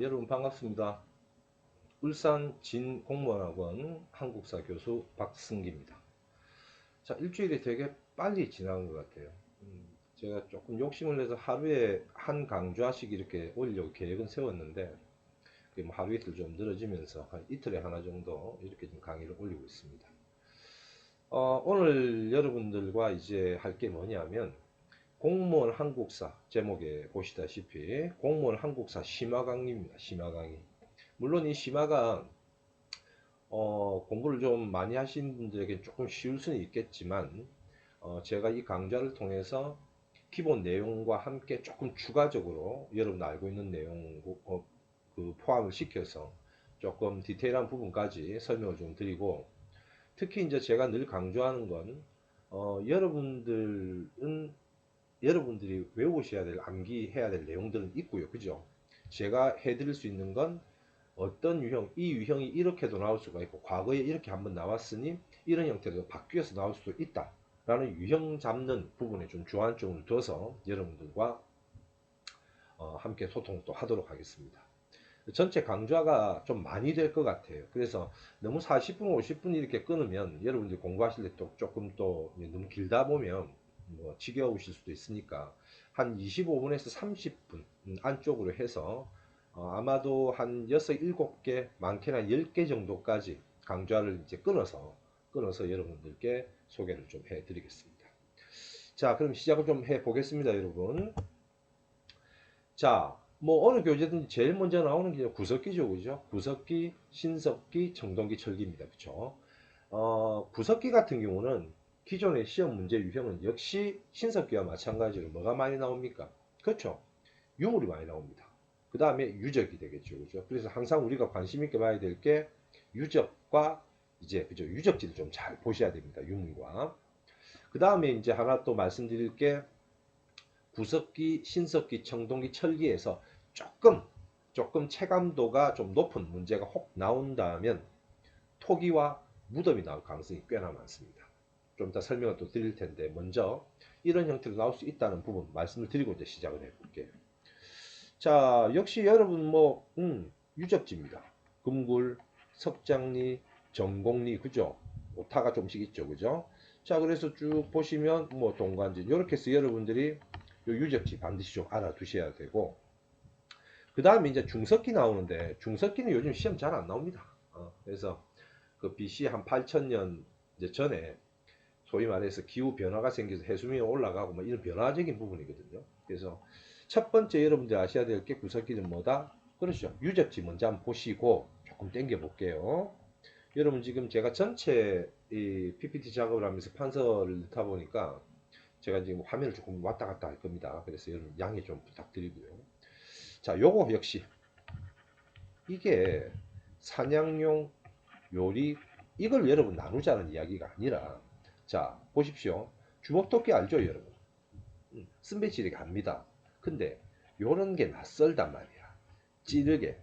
여러분 반갑습니다. 울산 진공무원학원 한국사 교수 박승기입니다. 자, 일주일이 되게 빨리 지나간 것 같아요. 제가 조금 욕심을 내서 하루에 한 강좌씩 이렇게 올리려고 계획은 세웠는데 그게 뭐 하루 이틀 좀 늘어지면서 한 이틀에 하나 정도 이렇게 좀 강의를 올리고 있습니다. 오늘 여러분들과 이제 할 게 뭐냐면 공무원 한국사 제목에 보시다시피 공무원 한국사 심화 강의입니다. 심화 강의. 물론 이 심화가 공부를 좀 많이 하신 분들에게 조금 쉬울 수는 있겠지만 제가 이 강좌를 통해서 기본 내용과 함께 조금 추가적으로 여러분 알고 있는 내용 그 포함을 시켜서 조금 디테일한 부분까지 설명을 좀 드리고, 특히 이제 제가 늘 강조하는 건 여러분들이 외우셔야 될, 암기해야 될 내용들은 있고요. 그죠? 제가 해드릴 수 있는 건 어떤 유형, 이 유형이 이렇게도 나올 수가 있고 과거에 이렇게 한번 나왔으니 이런 형태로 바뀌어서 나올 수도 있다 라는 유형 잡는 부분에 좀 주안점을 둬서 여러분들과 함께 소통도 하도록 하겠습니다. 전체 강좌가 좀 많이 될 것 같아요. 그래서 너무 40분, 50분 이렇게 끊으면 여러분들이 공부하실 때 또 조금 또 너무 길다 보면 뭐 지겨우실 수도 있으니까 한 25분에서 30분 안쪽으로 해서 아마도 한 6, 7개, 많게는 10개 정도까지 강좌를 이제 끊어서 여러분들께 소개를 좀 해드리겠습니다. 자, 그럼 시작을 좀 해보겠습니다, 여러분. 자, 뭐 어느 교재든 제일 먼저 나오는 게 구석기죠, 그죠? 구석기, 신석기, 청동기, 철기입니다, 그쵸? 구석기 같은 경우는 기존의 시험 문제 유형은 역시 신석기와 마찬가지로 뭐가 많이 나옵니까? 그렇죠? 유물이 많이 나옵니다. 그 다음에 유적이 되겠죠, 그죠? 그래서 항상 우리가 관심 있게 봐야 될 게 유적과 이제 그죠? 유적지를 좀 잘 보셔야 됩니다, 유물과. 그 다음에 이제 하나 또 말씀드릴 게 구석기, 신석기, 청동기, 철기에서 조금 체감도가 좀 높은 문제가 혹 나온다면 토기와 무덤이 나올 가능성이 꽤나 많습니다. 좀 이따 설명을 또 드릴 텐데 먼저 이런 형태로 나올 수 있다는 부분 말씀을 드리고 이제 시작을 해볼게요. 자, 역시 여러분 유적지입니다. 금굴, 석장리, 정곡리, 그죠? 오타가 좀씩 있죠, 그죠? 자, 그래서 쭉 보시면 뭐 동관진 이렇게 해서 여러분들이 요 유적지 반드시 좀 알아두셔야 되고, 그 다음에 이제 중석기 나오는데 중석기는 요즘 시험 잘 안 나옵니다. 그래서 그 BC 한 8000년 이제 전에 소위 말해서 기후 변화가 생겨서 해수면이 올라가고 뭐 이런 변화적인 부분이거든요. 그래서 첫 번째 여러분들 아셔야 될 게 구석기는 뭐다? 그렇죠. 유적지 먼저 한번 보시고 조금 당겨 볼게요. 여러분 지금 제가 전체 이 PPT 작업을 하면서 판서를 넣다 보니까 제가 지금 화면을 조금 왔다 갔다 할 겁니다. 그래서 여러분 양해 좀 부탁드리고요. 자, 요거 역시 이게 사냥용 요리, 이걸 여러분 나누자는 이야기가 아니라, 자 보십시오. 주먹토끼 알죠, 여러분? 쓴배지르기 압니다. 근데 요런 게 낯설단 말이야. 찌르게,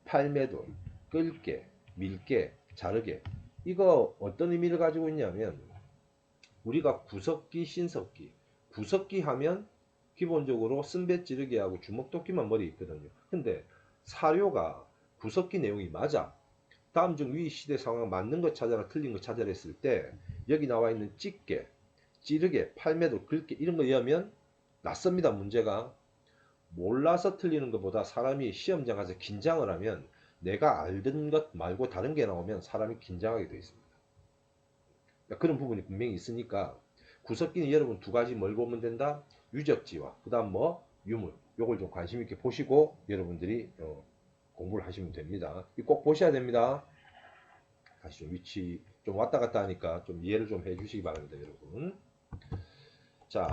팔매돌, 끌게, 밀게, 자르게. 이거 어떤 의미를 가지고 있냐면, 우리가 구석기, 신석기, 구석기 하면 기본적으로 쓴배 찌르기하고 주먹도끼만 머리에 있거든요. 근데 사료가 구석기 내용이 맞아. 다음 중 위 시대 상황 맞는 거 찾아라, 틀린 거 찾아라 했을 때 여기 나와 있는 찢게, 찌르게, 팔매도, 긁게 이런 거 외우면 낯섭니다. 문제가 몰라서 틀리는 것보다 사람이 시험장 가서 긴장을 하면 내가 알던 것 말고 다른 게 나오면 사람이 긴장하게 되어 있습니다. 그런 부분이 분명히 있으니까 구석기는 여러분 두 가지 뭘 보면 된다? 유적지와 그 다음 뭐 유물, 요걸 좀 관심 있게 보시고 여러분들이 공부를 하시면 됩니다. 꼭 보셔야 됩니다. 다시 좀 위치 좀 왔다 갔다 하니까 좀 이해를 좀 해주시기 바랍니다, 여러분. 자,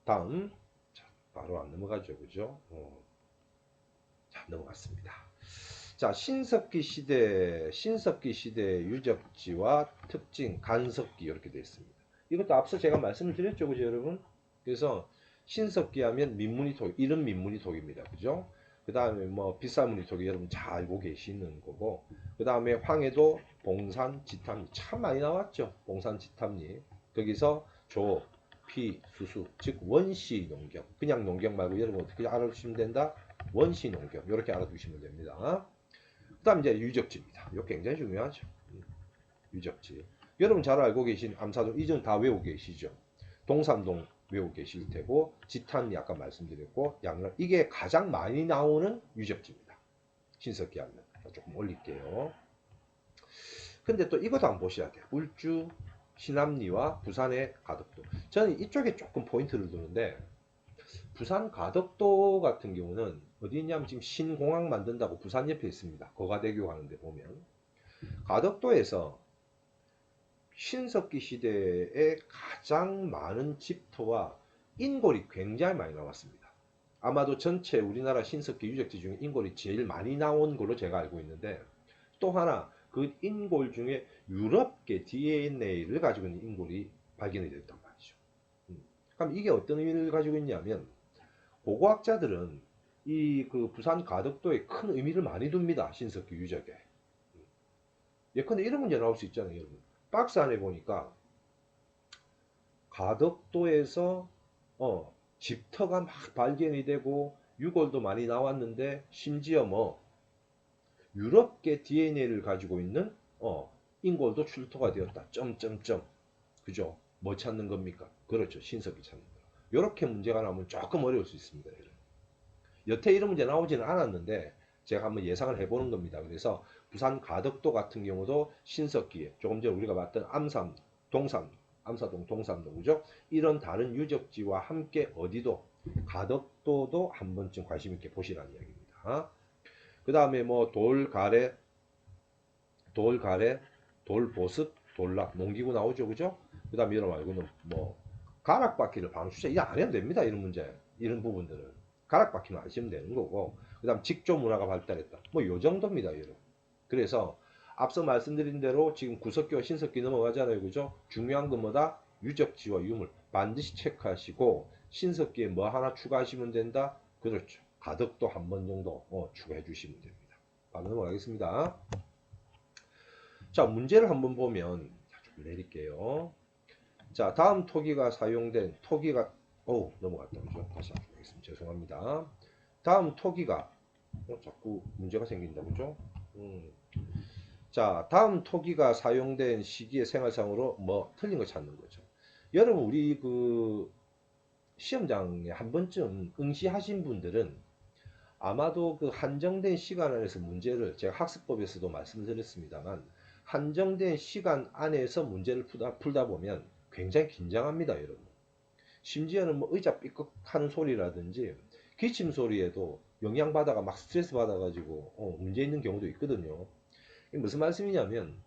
다음. 자, 바로 안 넘어가죠, 그죠? 자, 넘어갔습니다. 자, 신석기 시대 유적지와 특징, 간석기 이렇게 되어 있습니다. 이것도 앞서 제가 말씀을 드렸죠, 그죠, 여러분? 그래서 신석기 하면 민문이 토, 이런 민문이 토기입니다, 그죠? 그 다음에 뭐 비사문이 토기 여러분 잘 알고 계시는 거고, 그 다음에 황해도 봉산 지탐리 참 많이 나왔죠, 봉산 지탐리. 거기서 조, 피, 수수, 즉 원시 농경, 그냥 농경 말고 여러분 어떻게 알아주시면 된다? 원시 농경 이렇게 알아두시면 됩니다. 그 다음 이제 유적지입니다. 이거 굉장히 중요하죠. 유적지. 여러분 잘 알고 계신 암사동 이전 다 외우고 계시죠. 동삼동 외우고 계실 테고 지탄이 아까 말씀드렸고 양락 이게 가장 많이 나오는 유적지입니다. 신석기 하면 조금 올릴게요. 근데 또 이것도 한번 보셔야 돼요. 울주, 신암리와 부산의 가덕도. 저는 이쪽에 조금 포인트를 두는데 부산 가덕도 같은 경우는 어디 있냐면 지금 신공항 만든다고 부산 옆에 있습니다. 거가대교 가는데 보면 가덕도에서 신석기 시대에 가장 많은 집터와 인골이 굉장히 많이 나왔습니다. 아마도 전체 우리나라 신석기 유적지 중에 인골이 제일 많이 나온 걸로 제가 알고 있는데 또 하나 그 인골 중에 유럽계 DNA를 가지고 있는 인골이 발견이 됐단 말이죠. 그럼 이게 어떤 의미를 가지고 있냐면 고고학자들은 이 그 부산 가덕도에 큰 의미를 많이 둡니다. 신석기 유적에. 예컨대 이런 문제 나올 수 있잖아요, 여러분. 박스 안에 보니까 가덕도에서 집터가 막 발견이 되고 유골도 많이 나왔는데 심지어 뭐 유럽계 DNA를 가지고 있는 인골도 출토가 되었다. 점점점. 그죠? 뭐 찾는 겁니까? 그렇죠. 신석기 찾는 거. 이렇게 문제가 나오면 조금 어려울 수 있습니다. 여러분. 여태 이런 문제 나오지는 않았는데 제가 한번 예상을 해보는 겁니다. 그래서 부산 가덕도 같은 경우도 신석기에 조금 전에 우리가 봤던 암산, 동산, 암사동, 동산동 그죠? 이런 다른 유적지와 함께 어디도 가덕도도 한 번쯤 관심 있게 보시라는 이야기입니다. 그 다음에 뭐 돌가래, 돌보습, 돌락, 농기구 나오죠, 그죠? 그 다음에 여러분 말고는 뭐 가락바퀴를 방출제 이제 안 해도 됩니다. 이런 문제, 이런 부분들은 가락바퀴만 아시면 되는 거고, 그 다음 직조 문화가 발달했다. 뭐 요 정도입니다, 여러분. 그래서 앞서 말씀드린 대로 지금 구석기와 신석기 넘어가잖아요, 그죠? 중요한 건 뭐다? 유적지와 유물 반드시 체크하시고 신석기에 뭐 하나 추가하시면 된다. 그렇죠. 가덕도 한 번 정도 추가해 주시면 됩니다. 바로 넘어가겠습니다. 자, 문제를 한번 보면 좀 내릴게요. 자, 다음 토기가 사용된 토기가 넘어갔다 그죠? 다시 한번 보겠습니다. 죄송합니다. 다음 토기가 자꾸 문제가 생긴다 그죠? 자, 다음 토기가 사용된 시기의 생활상으로 뭐 틀린 거 찾는 거죠. 여러분 우리 그 시험장에 한 번쯤 응시하신 분들은 아마도 그 한정된 시간 안에서 문제를 제가 학습법에서도 말씀드렸습니다만 한정된 시간 안에서 문제를 풀다 보면 굉장히 긴장합니다, 여러분. 심지어는 뭐 의자 삐걱하는 소리라든지 기침 소리에도 영향받아가 막 스트레스 받아가지고 문제 있는 경우도 있거든요. 이게 무슨 말씀이냐면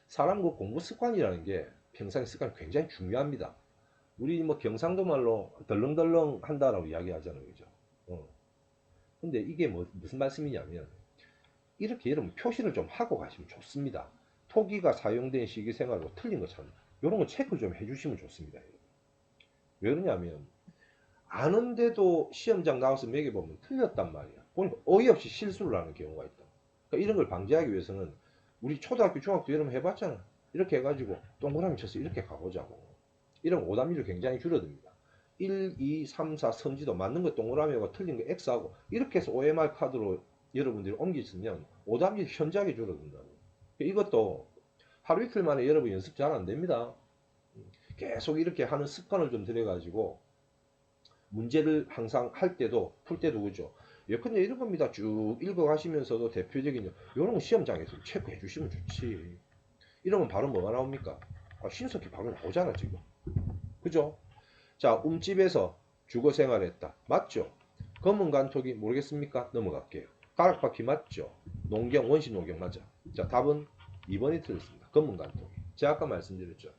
사람 그 공부 습관이라는 게 평상의 습관 굉장히 중요합니다. 우리 뭐 경상도 말로 덜렁덜렁 한다라고 이야기하잖아요, 그죠? 근데 이게 무슨 말씀이냐면 이렇게 여러분 표시를 좀 하고 가시면 좋습니다. 토기가 사용된 시기 생활로 틀린 거 찾는 이런 거 체크 좀 해주시면 좋습니다. 왜 그러냐면 아는데도 시험장 나와서 매겨보면 틀렸단 말이야. 보니까 어이없이 실수를 하는 경우가 있다. 그러니까 이런 걸 방지하기 위해서는 우리 초등학교, 중학교 여러분 해봤잖아. 이렇게 해가지고 동그라미 쳐서 이렇게 가보자고. 이런 오답률이 굉장히 줄어듭니다. 1, 2, 3, 4 선지도 맞는 거 동그라미하고 틀린 거 X하고 이렇게 해서 OMR 카드로 여러분들이 옮기시면 오답률이 현저하게 줄어든다고. 이것도 하루 이틀 만에 여러분 연습 잘 안 됩니다. 계속 이렇게 하는 습관을 좀 들여가지고 문제를 항상 할 때도 풀 때도 그죠. 예컨대 이런 겁니다. 쭉 읽어가시면서도 대표적인 이런 거 시험장에서 체크해 주시면 좋지. 이러면 바로 뭐가 나옵니까? 신석기 바로 나오잖아 지금. 그죠? 자, 움집에서 주거 생활했다. 맞죠? 검은 간톡이 모르겠습니까? 넘어갈게요. 가락바퀴 맞죠? 농경, 원시 농경 맞아. 자, 답은 2번이 틀렸습니다. 검은 간톡이. 제가 아까 말씀드렸죠.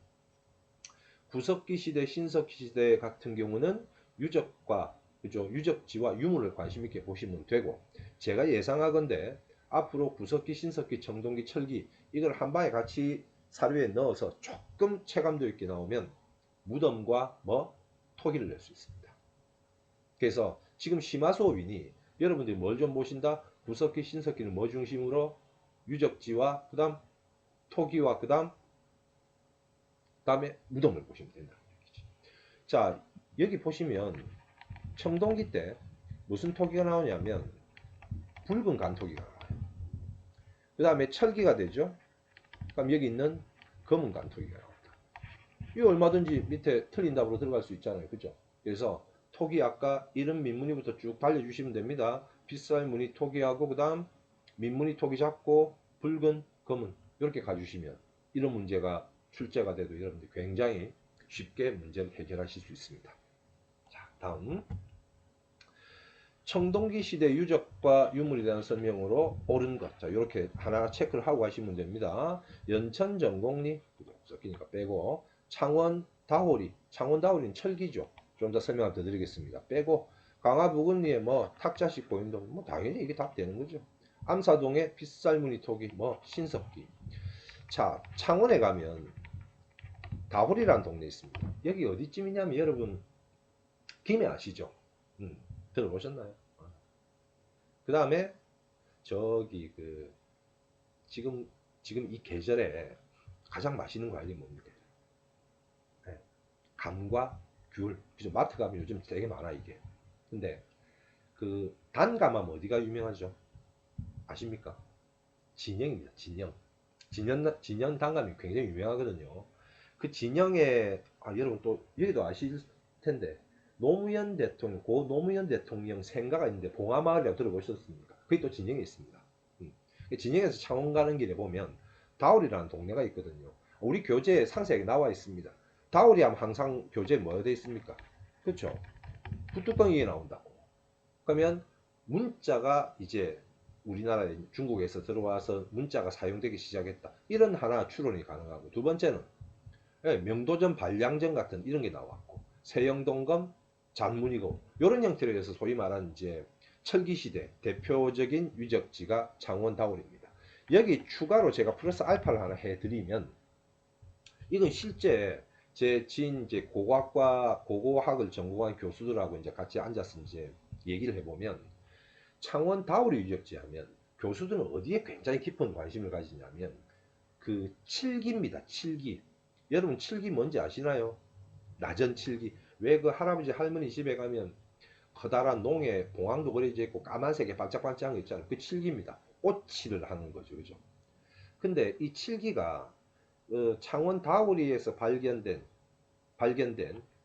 구석기 시대, 신석기 시대 같은 경우는 유적과 그죠? 유적지와 유물을 관심 있게 보시면 되고 제가 예상하건대 앞으로 구석기, 신석기, 청동기, 철기 이걸 한 방에 같이 사료에 넣어서 조금 체감도 있게 나오면 무덤과 뭐 토기를 낼 수 있습니다. 그래서 지금 심화 수업이니 여러분들이 뭘 좀 보신다? 구석기, 신석기는 뭐 중심으로? 유적지와 그 다음 토기와 그 다음에 무덤을 보시면 된다는 얘기죠. 자, 여기 보시면 청동기 때 무슨 토기가 나오냐면 붉은 간토기가 나와요. 그 다음에 철기가 되죠. 그럼 여기 있는 검은 간토기가 나옵니다. 이 얼마든지 밑에 틀린 답으로 들어갈 수 있잖아요. 그죠? 그래서 토기 아까 이름 민무늬부터 쭉 달려주시면 됩니다. 빗살무늬 토기하고 그 다음 민무늬 토기 잡고 붉은 검은 이렇게 가주시면 이런 문제가 출제가 돼도 여러분들 굉장히 쉽게 문제를 해결하실 수 있습니다. 자, 다음 청동기 시대 유적과 유물에 대한 설명으로 옳은 것. 자, 이렇게 하나 체크를 하고 가시면 됩니다. 연천 전곡리 섞이니까 빼고 창원 다호리, 창원 다호리는 철기죠. 좀 더 설명을 더 드리겠습니다. 빼고 강화 부근리에 뭐 탁자식 보인다. 뭐 당연히 이게 답 되는 거죠. 암사동의 빗살무늬 토기, 뭐 신석기. 자, 창원에 가면 다호리라는 동네 있습니다. 여기 어디쯤이냐면 여러분 김해 아시죠? 들어보셨나요? 그 다음에 저기 그 지금 이 계절에 가장 맛있는 과일이 뭡니까? 네. 감과 귤. 그죠? 마트 가면 요즘 되게 많아 이게. 근데 그 단감하면 어디가 유명하죠? 아십니까? 진영입니다. 진영. 진영 단감이 굉장히 유명하거든요. 그 진영에 여러분 또 여기도 아실 텐데 노무현 대통령, 고 노무현 대통령 생가가 있는데 봉화마을이라고 들어보셨습니까? 그게 또 진영에 있습니다. 진영에서 창원 가는 길에 보면 다울이라는 동네가 있거든요. 우리 교재에 상세하게 나와 있습니다. 다울이 하면 항상 교재에 뭐가 되어 있습니까? 그렇죠? 붓뚜껑이 나온다고. 그러면 문자가 이제 우리나라에 중국에서 들어와서 문자가 사용되기 시작했다. 이런 하나 추론이 가능하고 두 번째는 명도전 반량전 같은 이런 게 나왔고 세영동검 잔무늬검 이런 형태로 해서 소위 말하는 이제 철기시대 대표적인 유적지가 창원 다울입니다. 여기 추가로 제가 플러스 알파를 하나 해드리면 이건 실제 제 지인 이제 고고학을 전공한 교수들하고 이제 같이 앉아서 이제 얘기를 해보면 창원 다울이 유적지 하면 교수들은 어디에 굉장히 깊은 관심을 가지냐면 그 칠기입니다. 칠기. 여러분 칠기 뭔지 아시나요? 나전 칠기. 왜 그 할아버지 할머니 집에 가면 커다란 농에 봉황도 그려져 있고 까만색에 반짝반짝한 거 있잖아요. 그 칠기입니다. 꽃칠을 하는 거죠. 그죠? 근데 이 칠기가 창원 다우리에서 발견된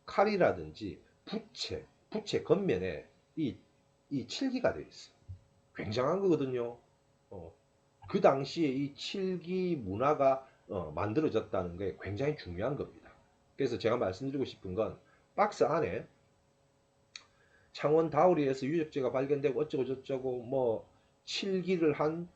칼이라든지 부채 겉면에 이 칠기가 되어 있어요. 굉장한 거거든요. 어, 그 당시에 이 칠기 문화가 만들어졌다는 게 굉장히 중요한 겁니다. 그래서 제가 말씀드리고 싶은 건 박스 안에 창원 다우리에서 유적지가 발견되고 어쩌고 저쩌고 뭐 칠기를 한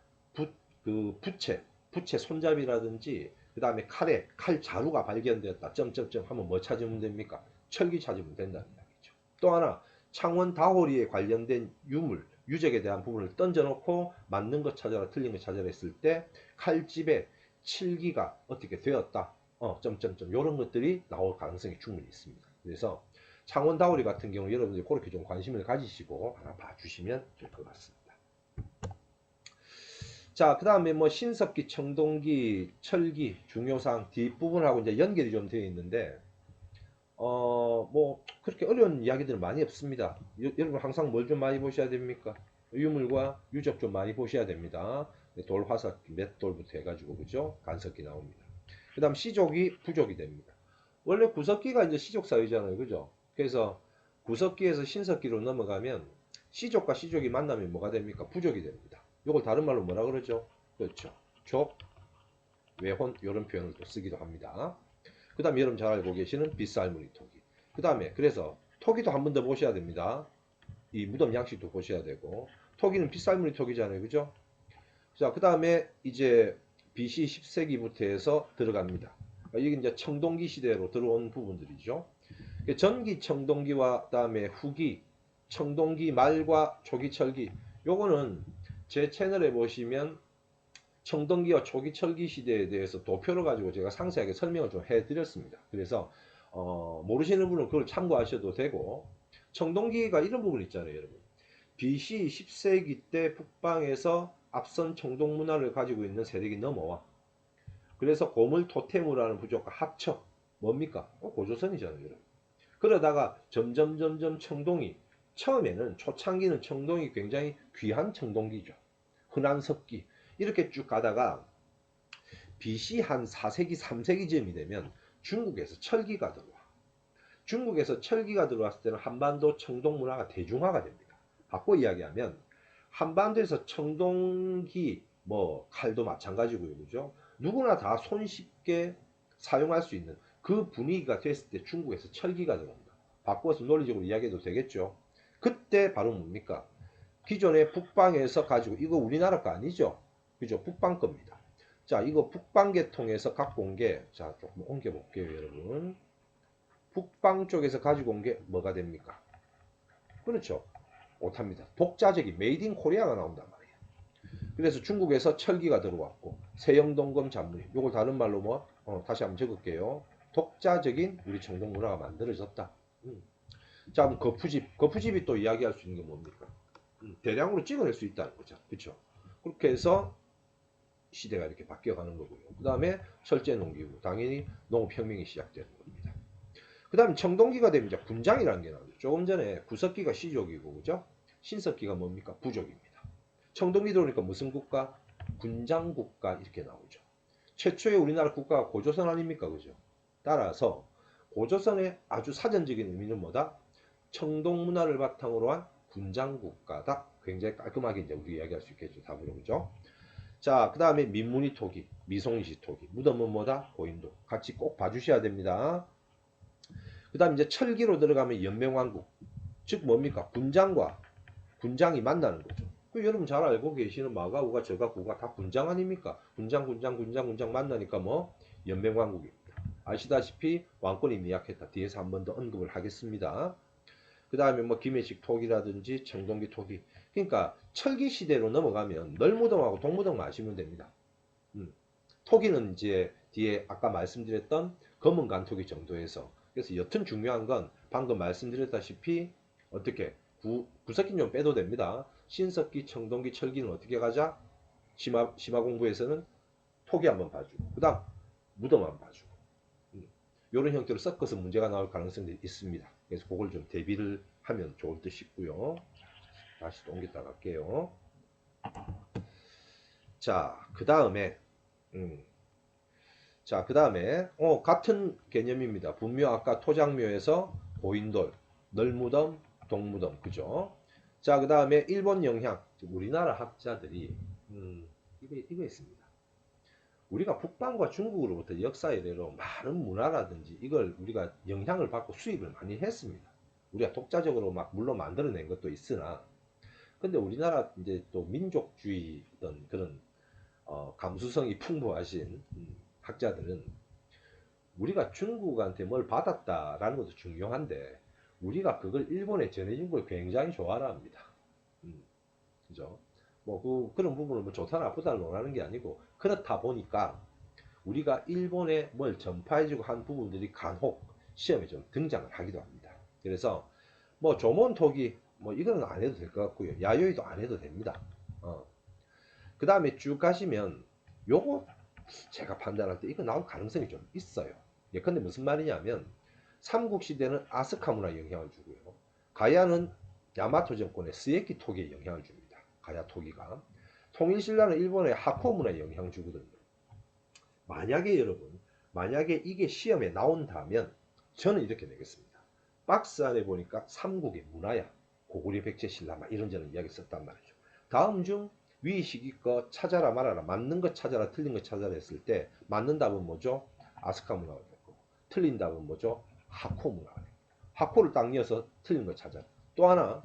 부채 손잡이라든지 그 다음에 칼 자루가 발견되었다. 점점점 하면 뭐 찾으면 됩니까? 철기 찾으면 된다는 이야기죠. 또 하나 창원 다호리에 관련된 유적에 대한 부분을 던져놓고 맞는 것 찾아라 틀린 것 찾아라 했을 때 칼집에 칠기가 어떻게 되었다. 점점점 이런 것들이 나올 가능성이 충분히 있습니다. 그래서 창원 다오리 같은 경우 여러분들이 그렇게 좀 관심을 가지시고 하나 봐주시면 될 것 같습니다. 자, 그 다음에 뭐 신석기, 청동기, 철기, 중요상 뒷부분하고 이제 연결이 좀 되어 있는데 뭐 그렇게 어려운 이야기들은 많이 없습니다. 여러분 항상 뭘 좀 많이 보셔야 됩니까? 유물과 유적 좀 많이 보셔야 됩니다. 돌, 화석, 맷돌부터 해가지고 그죠? 간석기 나옵니다. 그 다음 시족이 부족이 됩니다. 원래 구석기가 이제 시족 사회잖아요, 그죠? 그래서 구석기에서 신석기로 넘어가면 시족과 시족이 만나면 뭐가 됩니까? 부족이 됩니다. 이걸 다른 말로 뭐라 그러죠? 그렇죠. 족, 외혼 이런 표현을 또 쓰기도 합니다. 그 다음에 여러분 잘 알고 계시는 빗살무늬 토기. 그 다음에 그래서 토기도 한 번 더 보셔야 됩니다. 이 무덤 양식도 보셔야 되고 토기는 빗살무늬 토기잖아요, 그죠? 자, 그 다음에 이제 BC 10세기부터 해서 들어갑니다. 여기 이제 청동기 시대로 들어온 부분들이죠. 전기 청동기와 그다음에 후기 청동기 말과 초기 철기 요거는 제 채널에 보시면 청동기와 초기 철기 시대에 대해서 도표를 가지고 제가 상세하게 설명을 좀 해드렸습니다. 그래서 모르시는 분은 그걸 참고하셔도 되고 청동기가 이런 부분 있잖아요, 여러분. BC 10세기 때 북방에서 앞선 청동 문화를 가지고 있는 세력이 넘어와. 그래서 고물 토테무라는 부족과 합쳐 뭡니까? 고조선이잖아요, 여러분. 그러다가 점점 청동이 처음에는 초창기는 청동이 굉장히 귀한 청동기죠. 흔한 석기. 이렇게 쭉 가다가 BC 한 4세기, 3세기쯤이 되면 중국에서 철기가 들어와. 중국에서 철기가 들어왔을 때는 한반도 청동 문화가 대중화가 됩니다. 바꿔 이야기하면 한반도에서 청동기, 뭐 칼도 마찬가지고요, 그죠? 누구나 다 손쉽게 사용할 수 있는 그 분위기가 됐을 때 중국에서 철기가 들어온다. 바꿔서 논리적으로 이야기해도 되겠죠. 그때 바로 뭡니까? 기존의 북방에서 가지고 이거 우리나라 거 아니죠? 그죠? 북방 겁니다. 자, 이거 북방계 통해서 갖고 온 게, 자, 조금 옮겨 볼게요, 여러분. 북방 쪽에서 가지고 온 게 뭐가 됩니까? 그렇죠. 못합니다. 독자적인 메이드 인 코리아가 나온단 말이에요. 그래서 중국에서 철기가 들어왔고 세영동검 잡무리 요걸 다른 말로 뭐 다시 한번 적을게요. 독자적인 우리 청동 문화가 만들어졌다. 자, 그럼 거푸집이 또 이야기할 수 있는 게 뭡니까? 대량으로 찍어낼 수 있다는 거죠. 그렇죠. 그렇게 해서 시대가 이렇게 바뀌어가는 거고요. 그 다음에 철제농기구, 당연히 농업혁명이 시작되는 겁니다. 그 다음에 청동기가 되면 이제 군장이라는 게 나오죠. 조금 전에 구석기가 시족이고, 그죠? 신석기가 뭡니까? 부족입니다. 청동기 들어오니까 무슨 국가? 군장국가 이렇게 나오죠. 최초의 우리나라 국가가 고조선 아닙니까? 그죠? 따라서 고조선의 아주 사전적인 의미는 뭐다? 청동 문화를 바탕으로 한 군장국가다. 굉장히 깔끔하게 이제 우리 이야기할 수 있겠죠. 답으로, 그죠? 자, 그 다음에 민무늬 토기, 미송이시 토기. 무덤은 뭐다? 고인도. 같이 꼭 봐주셔야 됩니다. 그 다음 이제 철기로 들어가면 연명왕국. 즉 뭡니까? 군장과 군장이 만나는 거죠. 그 여러분 잘 알고 계시는 마가우가 저가구가 다 군장 아닙니까? 군장 만나니까 뭐 연명왕국입니다. 아시다시피 왕권이 미약했다. 뒤에서 한 번 더 언급을 하겠습니다. 그 다음에 뭐 김해식 토기라든지 청동기 토기. 그러니까 철기 시대로 넘어가면 널무덤하고 동무덤 아시면 됩니다. 토기는 이제 뒤에 아까 말씀드렸던 검은 간토기 정도에서. 그래서 여튼 중요한 건 방금 말씀드렸다시피 어떻게 구석기는 좀 빼도 됩니다. 신석기, 청동기, 철기는 어떻게 가자? 심화 공부에서는 토기 한번 봐주고 그 다음 무덤 한번 봐주고 이런 형태로 섞어서 문제가 나올 가능성이 있습니다. 그래서 그걸 좀 대비를 하면 좋을 듯 싶고요. 다시 또 옮겼다 갈게요. 자, 그 다음에 같은 개념입니다. 분묘 아까 토장묘에서 고인돌, 널무덤, 동무덤, 그죠? 자, 그 다음에 일본 영향. 우리나라 학자들이 이거 있습니다. 우리가 북방과 중국으로부터 역사 이래로 많은 문화라든지 이걸 우리가 영향을 받고 수입을 많이 했습니다. 우리가 독자적으로 막 물론 만들어낸 것도 있으나, 근데 우리나라 이제 또 민족주의 어떤 그런 감수성이 풍부하신 학자들은 우리가 중국한테 뭘 받았다라는 것도 중요한데 우리가 그걸 일본에 전해준 걸 굉장히 좋아라 합니다. 그죠? 뭐 그런 부분을 뭐 좋다 나쁘다를 논하는 게 아니고 그렇다 보니까 우리가 일본에 뭘 전파해주고 한 부분들이 간혹 시험에 좀 등장을 하기도 합니다. 그래서 뭐 조몬토기 뭐 이거는 안 해도 될 것 같고요. 야요이도 안 해도 됩니다. 그 다음에 쭉 가시면 요거 제가 판단할 때 이거 나올 가능성이 좀 있어요. 예컨대 무슨 말이냐면 삼국시대는 아스카 문화에 영향을 주고요. 가야는 야마토 정권의 스에키 토기에 영향을 줍니다. 가야 토기가. 통일신라는 일본의 하코 문화에 영향을 주거든요. 만약에 이게 시험에 나온다면 저는 이렇게 내겠습니다. 박스 안에 보니까 삼국의 문화야. 고구려 백제 신라 막 이런저런 이야기 썼단 말이죠. 다음 중 위시기 거 찾아라 말아라. 맞는 거 찾아라 틀린 거 찾아라 했을 때 맞는 답은 뭐죠? 아스카 문화가 됐고 틀린 답은 뭐죠? 하코 문화가 됐고 하코를 딱 이어서 틀린 거 찾아라. 또 하나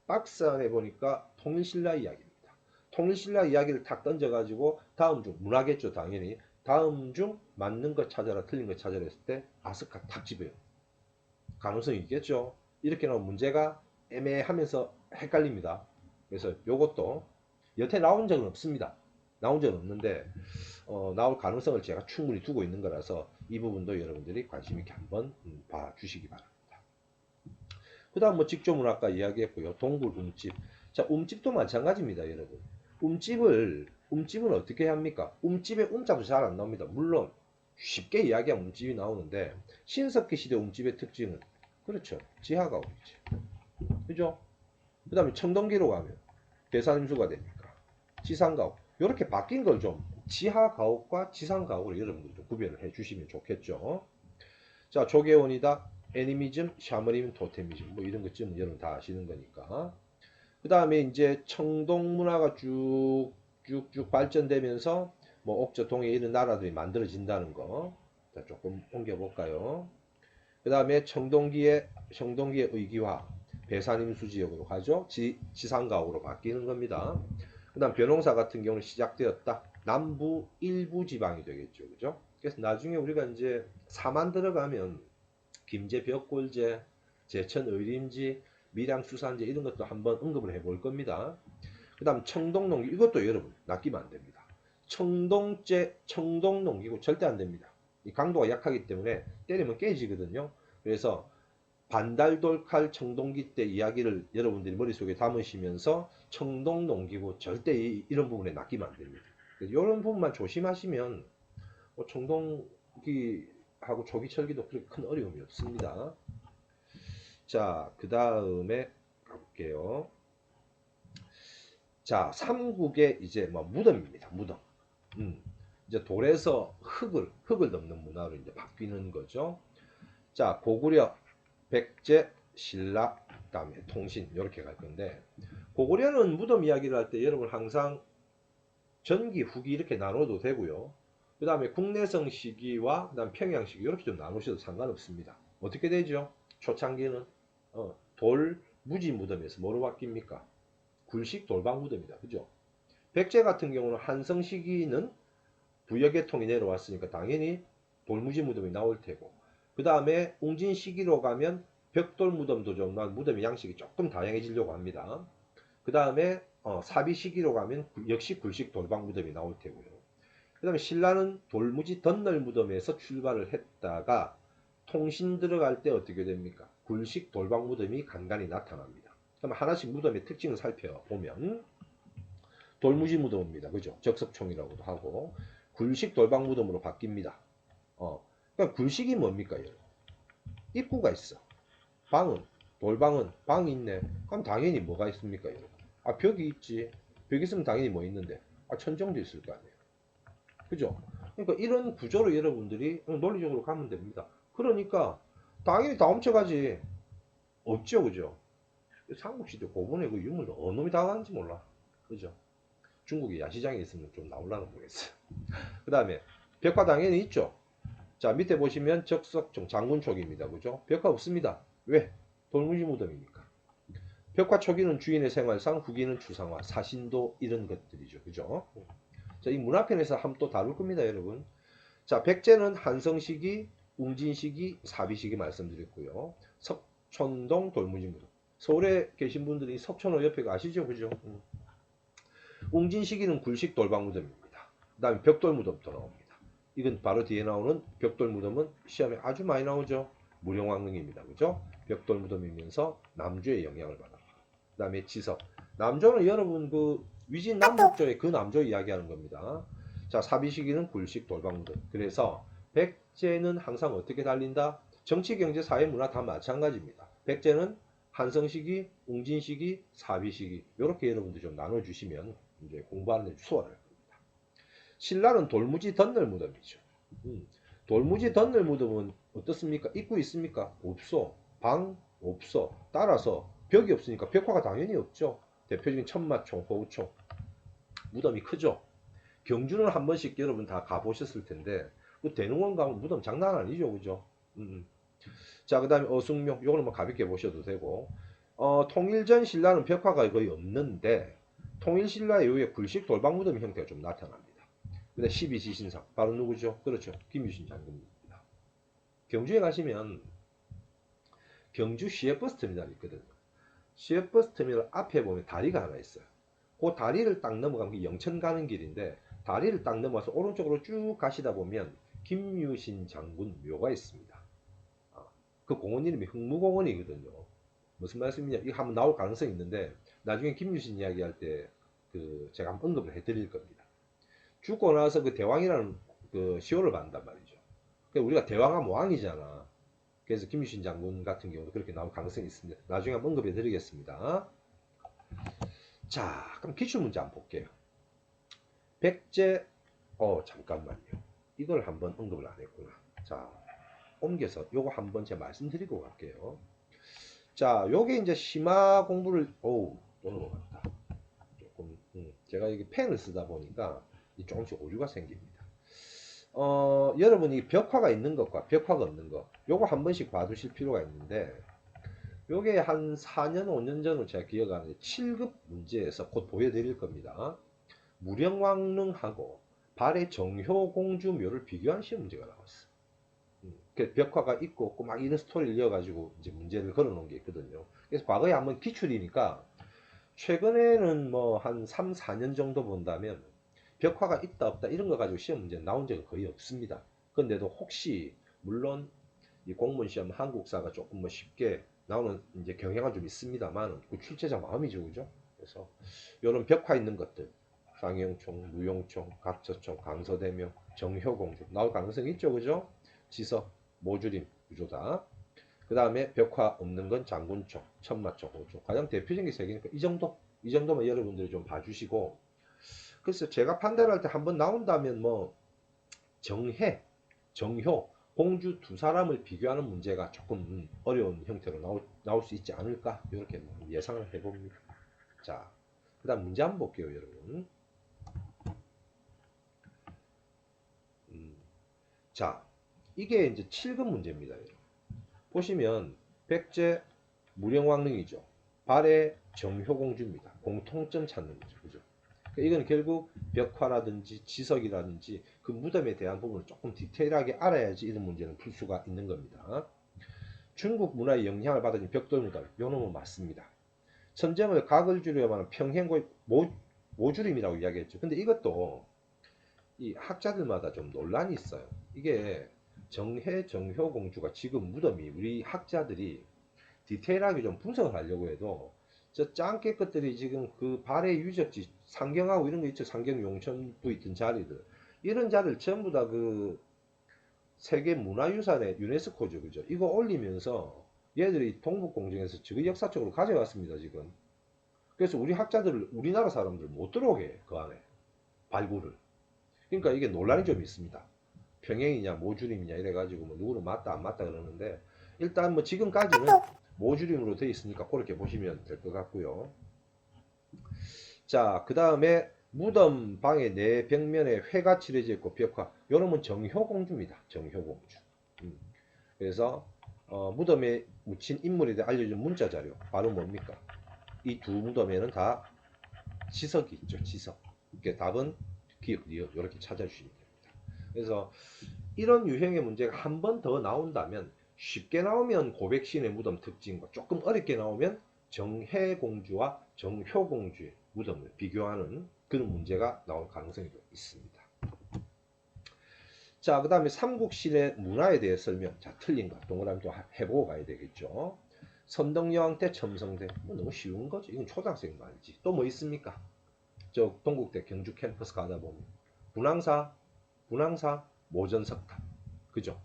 박스 안에 보니까 통일신라 이야기입니다. 통일신라 이야기를 탁 던져가지고 다음 중 문화겠죠 당연히. 다음 중 맞는 거 찾아라 틀린 거 찾아라 했을 때 아스카 탁 집어요. 가능성이 있겠죠. 이렇게 나오면 문제가 애매하면서 헷갈립니다. 그래서 요것도 여태 나온 적은 없습니다. 나온 적은 없는데 나올 가능성을 제가 충분히 두고 있는 거라서 이 부분도 여러분들이 관심 있게 한번 봐주시기 바랍니다. 그 다음 뭐 직조문학과 이야기했고요. 동굴 움집. 자, 움집도 마찬가지입니다, 여러분. 움집은 어떻게 합니까? 움집에 움자도 잘 안 나옵니다. 물론 쉽게 이야기하면 움집이 나오는데 신석기 시대 움집의 특징은 그렇죠. 지하가 오르지. 그죠? 그 다음에 청동기로 가면 대산임수가 되니까 지상가옥. 이렇게 바뀐 걸 좀 지하가옥과 지상가옥으로 여러분들 좀 구별을 해 주시면 좋겠죠. 자, 조계원이다. 애니미즘, 샤머니즘, 토테미즘 뭐 이런 것쯤은 여러분 다 아시는 거니까. 그 다음에 이제 청동 문화가 쭉쭉쭉 발전되면서 뭐 옥저 동해 이런 나라들이 만들어진다는 거. 자, 조금 옮겨볼까요? 그 다음에 청동기의 의기화, 배산임수 지역으로 가죠. 지상가옥으로 바뀌는 겁니다. 그 다음 변홍사 같은 경우는 시작되었다. 남부 일부 지방이 되겠죠. 그죠? 그래서 나중에 우리가 이제 사만 들어가면 김제 벽골제, 제천 의림지, 밀양 수산제 이런 것도 한번 언급을 해볼 겁니다. 그 다음 청동농기 이것도 여러분 낚이면 안 됩니다. 청동농기고 절대 안 됩니다. 이 강도가 약하기 때문에 때리면 깨지거든요. 그래서 반달돌칼 청동기 때 이야기를 여러분들이 머릿속에 담으시면서 청동농기고 절대 이런 부분에 낚이면 안 됩니다. 이런 부분만 조심하시면 뭐 청동기하고 조기철기도 그렇게 큰 어려움이 없습니다. 자, 그 다음에 가볼게요. 자, 삼국의 이제 뭐 무덤입니다. 무덤. 이제 돌에서 흙을 덮는 문화로 이제 바뀌는 거죠. 자, 고구려, 백제, 신라, 그다음에 통신 이렇게 갈 건데 고구려는 무덤 이야기를 할 때 여러분 항상 전기, 후기 이렇게 나눠도 되고요. 그 다음에 국내성 시기와 그다음 평양 시기 이렇게 좀 나누셔도 상관없습니다. 어떻게 되죠? 초창기는 돌 무지 무덤에서 뭐로 바뀝니까? 굴식 돌방 무덤이다. 그죠? 백제 같은 경우는 한성 시기는 부여계통이 내려왔으니까 당연히 돌무지 무덤이 나올 테고 그 다음에 웅진 시기로 가면 벽돌 무덤도 좀 무덤의 양식이 조금 다양해지려고 합니다. 그 다음에 사비 시기로 가면 역시 굴식 돌방 무덤이 나올 테고요. 그 다음에 신라는 돌무지 덧널 무덤에서 출발을 했다가 통신 들어갈 때 어떻게 됩니까? 굴식 돌방 무덤이 간간히 나타납니다. 그럼 하나씩 무덤의 특징을 살펴보면 돌무지 무덤입니다. 그죠? 적석총이라고도 하고 굴식 돌방 무덤으로 바뀝니다. 그러니까 굴식이 뭡니까? 여러분? 입구가 있어. 방은 돌방은 방이 있네. 그럼 당연히 뭐가 있습니까? 여러분? 아, 벽이 있지. 벽 있으면 당연히 뭐 있는데 천정도 있을 거 아니에요. 그죠? 그러니까 이런 구조로 여러분들이 논리적으로 가면 됩니다. 그러니까 당연히 다 훔쳐가지. 없죠, 그죠? 삼국시대 고분의 그 유물을 어느 놈이 다 가는지 몰라. 그죠? 중국이 야시장에 있으면 좀 나올라나 모르겠어요. 그 다음에 벽화 당연히 있죠. 자, 밑에 보시면 적석총 장군촉입니다. 그죠? 벽화 없습니다. 왜? 돌무지 무덤이니까. 벽화 초기는 주인의 생활상, 후기는 추상화, 사신도 이런 것들이죠. 그죠? 자, 이 문화편에서 한번 또 다룰 겁니다, 여러분. 자, 백제는 한성시기, 웅진시기, 사비시기 말씀드렸고요. 석촌동 돌무지 무덤. 서울에 계신 분들이 석촌호 옆에 아시죠? 그죠? 웅진 시기는 굴식 돌방 무덤입니다. 그 다음에 벽돌 무덤도 나옵니다. 이건 바로 뒤에 나오는 벽돌 무덤은 시험에 아주 많이 나오죠. 무령왕릉입니다. 그죠? 벽돌 무덤이면서 남조의 영향을 받아. 그 다음에 지석. 남조는 여러분 그 위진 남북조의 그 남조 이야기하는 겁니다. 자, 사비 시기는 굴식 돌방 무덤. 그래서 백제는 항상 어떻게 달린다? 정치, 경제, 사회, 문화 다 마찬가지입니다. 백제는 한성 시기, 웅진 시기, 사비 시기 이렇게 여러분들 좀 나눠주시면 이제 공부하는 데 수월할 겁니다. 신라는 돌무지 덧널 무덤이죠. 돌무지 덧널 무덤은 어떻습니까? 입구 있습니까? 없어. 방 없어. 따라서 벽이 없으니까 벽화가 당연히 없죠. 대표적인 천마총, 호우총. 무덤이 크죠. 경주는 한 번씩 여러분 다 가보셨을 텐데 그 대릉원 가면 무덤 장난 아니죠. 그죠? 자, 그 다음에 어숭묘. 이거는 뭐 가볍게 보셔도 되고 통일전 신라는 벽화가 거의 없는데 통일신라 이후에 굴식 돌방 무덤 형태가 좀 나타납니다. 근데 12지신상 바로 누구죠? 그렇죠. 김유신 장군입니다. 경주에 가시면 경주 시외버스 터미널이 있거든요. 시외버스 터미널 앞에 보면 다리가 하나 있어요. 그 다리를 딱 넘어가면 그 영천 가는 길인데 다리를 딱 넘어서 오른쪽으로 쭉 가시다 보면 김유신 장군 묘가 있습니다. 그 공원 이름이 흥무공원이거든요. 무슨 말씀이냐? 이거 한번 나올 가능성이 있는데 나중에 김유신 이야기할 때 그 제가 한번 언급을 해드릴 겁니다. 죽고 나서 그 대왕이라는 그 시호를 받는단 말이죠. 그러니까 우리가 대왕하면 왕이잖아. 그래서 김유신 장군 같은 경우도 그렇게 나올 가능성이 있습니다. 나중에 한번 언급해 드리겠습니다. 자, 그럼 기출문제 한번 볼게요. 백제, 잠깐만요. 이걸 한번 언급을 안 했구나. 자, 옮겨서 요거 한번 제가 말씀드리고 갈게요. 자, 요게 이제 심화 공부를, 또 넘어갔다. 조금, 제가 이게 펜을 쓰다 보니까 조금씩 오류가 생깁니다. 여러분이 벽화가 있는 것과 벽화가 없는 것, 요거 한 번씩 봐두실 필요가 있는데, 요게 한 4년, 5년 전으로 제가 기억하는데 7급 문제에서 곧 보여드릴 겁니다. 무령왕릉하고 발의 정효공주묘를 비교한 시험 문제가 나왔어. 그 벽화가 있고 없고 막 이런 스토리를 이어가지고 이제 문제를 걸어놓은 게 있거든요. 그래서 과거에 한번 기출이니까 최근에는 뭐 한 3, 4년 정도 본다면 벽화가 있다 없다 이런 거 가지고 시험 문제 나온 적은 거의 없습니다. 그런데도 혹시 물론 이 공무원 시험 한국사가 조금 뭐 쉽게 나오는 이제 경향은 좀 있습니다만 그 출제자 마음이죠, 그죠? 그래서 이런 벽화 있는 것들 쌍용총, 무용총, 각처총, 강서대명, 정효공주 나올 가능성이 있죠, 그죠? 지서, 모주림, 구조다. 그 다음에 벽화 없는 건 장군총, 천마총, 호총. 가장 대표적인 게 세 개니까 이 정도만 여러분들이 좀 봐주시고. 그래서 제가 판단할 때 한번 나온다면 뭐 정해, 정효, 공주 두 사람을 비교하는 문제가 조금 어려운 형태로 나올 수 있지 않을까 이렇게 뭐 예상을 해봅니다. 자, 그 다음 문제 한번 볼게요, 여러분. 자, 이게 이제 7급 문제입니다. 여러분. 보시면 백제 무령왕릉이죠. 발의 정효공주입니다. 공통점 찾는 거죠. 그죠? 그러니까 이건 결국 벽화라든지 지석이라든지 그 무덤에 대한 부분을 조금 디테일하게 알아야지 이런 문제는 풀 수가 있는 겁니다. 중국 문화의 영향을 받은 벽돌무덤, 요 놈은 맞습니다. 선점을 각을 줄여야만 평행고 모주림이라고 이야기했죠. 근데 이것도 이 학자들마다 좀 논란이 있어요. 이게 정해 정효공주가 지금 무덤이 우리 학자들이 디테일하게 좀 분석을 하려고 해도 저 짱깨 것들이 지금 그 발의 유적지 상경하고 이런 거 있죠. 상경 용천부 있던 자리들 이런 자리를 전부 다 그 세계 문화유산의 유네스코죠, 그죠? 이거 올리면서 얘들이 동북공정에서 지금 역사적으로 가져갔습니다, 지금. 그래서 우리 학자들을 우리나라 사람들 못 들어오게 해, 그 안에 발굴을. 그러니까 이게 논란이 좀 있습니다. 평행이냐 모주림이냐 이래가지고 뭐 누구는 맞다 안 맞다 그러는데 일단 뭐 지금까지는 모주림으로 되어 있으니까 그렇게 보시면 될 것 같고요. 자, 그 다음에 무덤 방의 네 벽면에 회가 칠해져 있고 벽화. 요놈은 정효공주입니다. 정효공주. 그래서 무덤에 묻힌 인물에 대해 알려준 문자 자료. 바로 뭡니까? 이 두 무덤에는 다 지석이 있죠. 지석. 이렇게 답은 기억, 리을 이렇게 찾아주시면 됩니다. 그래서 이런 유형의 문제가 한 번 더 나온다면 쉽게 나오면 고백신의 무덤 특징과 조금 어렵게 나오면 정혜공주와 정효공주의 무덤을 비교하는 그런 문제가 나올 가능성이 있습니다. 자, 그 다음에 삼국신의 문화에 대해 설명. 자, 틀린 거 동그라미 좀 해보고 가야 되겠죠. 선덕여왕 때 첨성대. 뭐 너무 쉬운 거죠. 이건 초등학생 말이지. 또 뭐 있습니까? 저 동국대 경주 캠퍼스 가다 보면 분황사, 모전석탑. 그죠?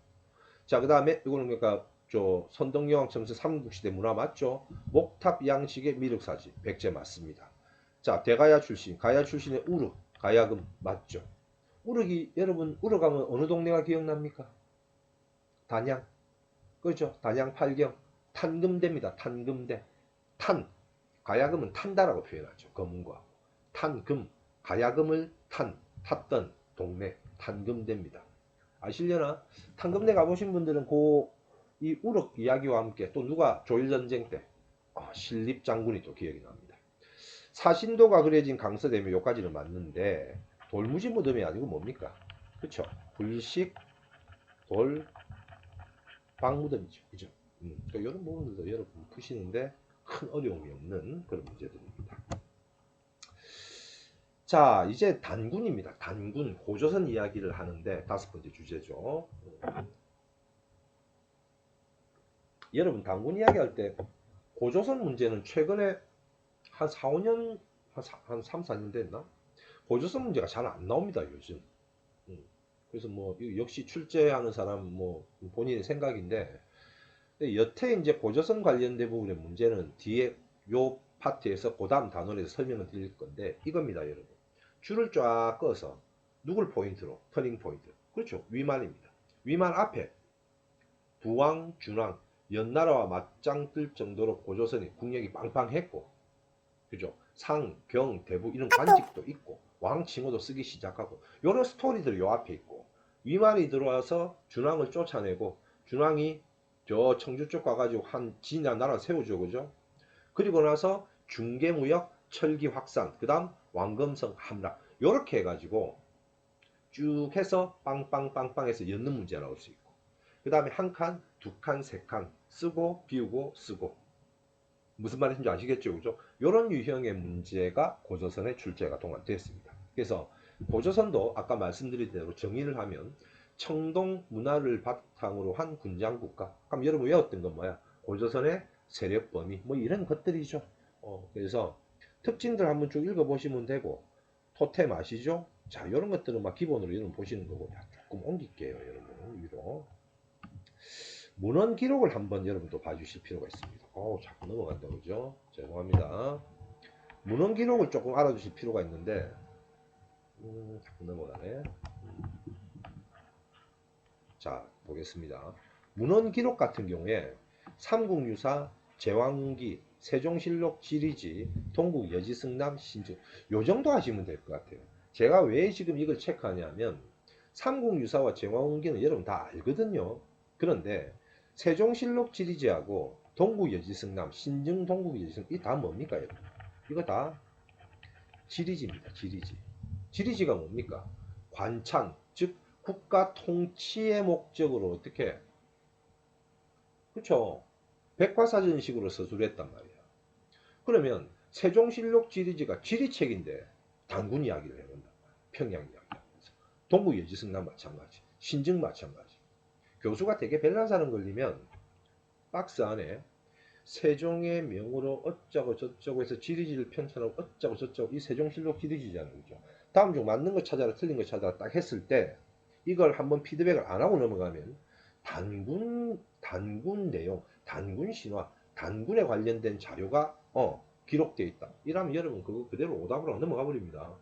자, 그 다음에 이거는 그러니까 저 선덕여왕 첨성 삼국시대 문화 맞죠? 목탑 양식의 미륵사지. 백제 맞습니다. 자, 대가야 출신, 가야 출신의 우르, 가야금 맞죠? 우르기 여러분 우르 가면 어느 동네가 기억납니까? 단양. 그렇죠? 단양 팔경 탄금대입니다. 탄금대. 탄 가야금은 탄다라고 표현하죠. 검은과 탄금 가야금을 탔던 동네 탄금대입니다. 아시려나? 탄금대 가보신 분들은 이 우럭 이야기와 함께 또 누가 조일전쟁 때 신립장군이 또 기억이 납니다. 사신도가 그려진 강서대묘 요까지는 맞는데 돌무지 무덤이 아니고 뭡니까? 그쵸? 불식 돌 방무덤이죠. 그죠? 그러니까 이런 부분들도 여러분 푸시는데 큰 어려움이 없는 그런 문제들입니다. 자, 이제 단군입니다. 단군, 고조선 이야기를 하는데 다섯 번째 주제죠. 여러분 단군 이야기할 때 고조선 문제는 최근에 한 4, 5년, 한 3, 4년 됐나? 고조선 문제가 잘 안 나옵니다, 요즘. 그래서 뭐 역시 출제하는 사람 뭐 본인의 생각인데 여태 이제 고조선 관련된 부분의 문제는 뒤에 요 파트에서 그 다음 단원에서 설명을 드릴 건데 이겁니다, 여러분. 줄을 쫙 꺼서 누굴 포인트로? 터닝 포인트. 그렇죠. 위만입니다. 위만 앞에 부왕, 준왕, 연나라와 맞짱 뜰 정도로 고조선이 국력이 빵빵했고, 그죠? 상, 경, 대부 이런 관직도 있고, 왕 칭호도 쓰기 시작하고, 이런 스토리들이 요 앞에 있고, 위만이 들어와서 준왕을 쫓아내고, 준왕이 저 청주 쪽 가가지고 한 진이나 나라 세우죠, 그죠? 그리고 나서 중개무역, 철기 확산, 그 다음 왕검성 함락, 요렇게 해가지고 쭉 해서 빵빵빵빵 해서 엮는 문제 나올 수 있고, 그 다음에 한 칸, 두 칸, 세 칸 쓰고 비우고 쓰고, 무슨 말인지 아시겠죠, 그죠? 이런 유형의 문제가 고조선의 출제가 동안됐습니다. 그래서 고조선도 아까 말씀드린 대로 정의를 하면 청동 문화를 바탕으로 한 군장 국가. 그럼 여러분 외웠던 건 뭐야? 고조선의 세력 범위 뭐 이런 것들이죠. 그래서 특징들 한번 쭉 읽어보시면 되고, 토템 아시죠? 자, 이런 것들은 막 기본으로 여러분 보시는 거고, 조금 옮길게요, 여러분 위로. 문헌 기록을 한번 여러분도 봐주실 필요가 있습니다. 자꾸 넘어간다 그죠? 죄송합니다. 문헌 기록을 조금 알아두실 필요가 있는데 자꾸 넘어가네. 자, 보겠습니다. 문헌 기록 같은 경우에 삼국유사, 제왕기, 세종실록, 지리지, 동국, 여지승남, 신증 요 정도 하시면 될 것 같아요. 제가 왜 지금 이걸 체크하냐면 삼국유사와 제왕기는 여러분 다 알거든요. 그런데 세종실록, 지리지하고 동국, 여지승남, 신증, 동국, 여지승 이 다 뭡니까 여러분? 이거 다 지리지입니다. 지리지. 지리지가 뭡니까? 관찬, 즉 국가 통치의 목적으로 어떻게, 그쵸? 백과사전식으로 서술했단 말이야. 그러면 세종실록 지리지가 지리책인데 단군 이야기를 해본단 말이야. 평양 이야기하면서. 동국 여지승남 마찬가지. 신증 마찬가지. 교수가 되게 벨라사는 걸리면 박스 안에 세종의 명으로 어쩌고 저쩌고 해서 지리지를 편찬하고 어쩌고 저쩌고 이 세종실록 지리지잖아요. 그죠? 다음 중 맞는 거 찾아라 틀린 거 찾아라 딱 했을 때 이걸 한번 피드백을 안 하고 넘어가면 단군 내용, 단군 신화, 단군에 관련된 자료가 기록되어 있다. 이러면 여러분 그거 그대로 오답으로 넘어가 버립니다.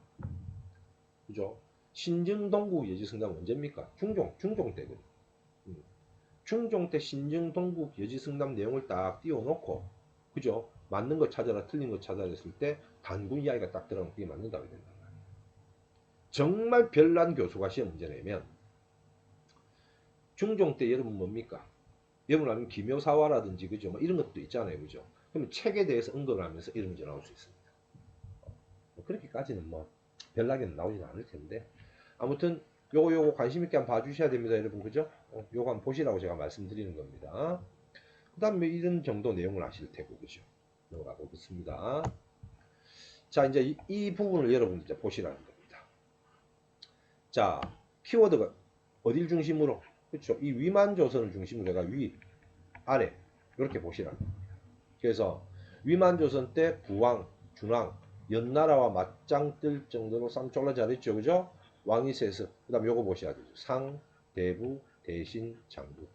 그죠? 신증동국 여지승남 언제입니까? 중종 때거든. 중종 때 신증, 동국, 여지승남 내용을 딱 띄워놓고, 그죠? 맞는 거 찾아라, 틀린 거 찾아라 했을 때 단군 이야기가 딱 들어가면 그게 맞는다고 된단 말이에요. 정말 별난 교수가 시험 문제 내면 중종 때 여러분 뭡니까? 여러분 아니면 기묘사화라든지 그죠? 뭐 이런 것도 있잖아요, 그죠? 그러면 책에 대해서 언급을 하면서 이런 문제 나올 수 있습니다. 그렇게까지는 뭐 별나게는 나오지는 않을 텐데 아무튼 요거 관심 있게 한번 봐주셔야 됩니다, 여러분, 그죠? 요거 한번 보시라고 제가 말씀드리는 겁니다. 그 다음에 이런 정도 내용을 아실 테고, 그죠? 넘어가 보겠습니다. 자, 이제 이 부분을 여러분 이제 보시라는 겁니다. 자, 키워드가 어딜 중심으로? 그렇죠? 이 위만 조선을 중심으로 내가 위, 아래 이렇게 보시라는 겁니다. 그래서 위만 조선 때 부왕, 준왕, 연나라와 맞짱 뜰 정도로 쌍쫄라 잘했죠, 그죠? 왕이 세서 그 다음 요거 보셔야 되죠. 상, 대부, 대신, 장부,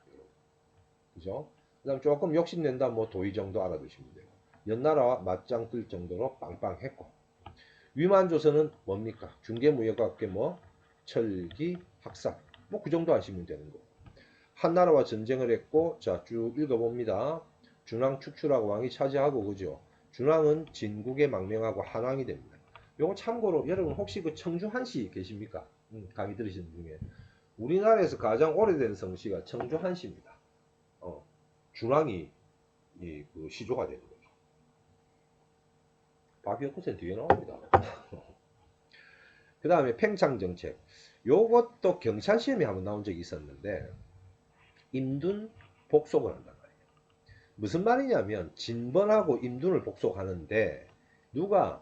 그죠? 그 다음 조금 욕심낸다 뭐 도의 정도 알아두시면 돼요. 연나라와 맞짱 뜰 정도로 빵빵했고, 위만조선은 뭡니까? 중개무역과 함께 뭐 철기, 학산 뭐 그 정도 하시면 되는 거. 한나라와 전쟁을 했고, 자 쭉 읽어봅니다. 준왕 축출하고 왕이 차지하고, 그죠? 준왕은 진국에 망명하고 한왕이 됩니다. 요거 참고로 여러분 혹시 그 청주 한시 계십니까? 강의 들으시는 중에 우리나라에서 가장 오래된 성씨가 청주 한시입니다. 준왕이 그 시조가 되는 거죠. 박이혁후세 뒤에 나옵니다. 그 다음에 팽창정책. 요것도 경찰 시험에 한번 나온 적이 있었는데 임둔 복속을 한단 말이에요. 무슨 말이냐면 진번하고 임둔을 복속하는데 누가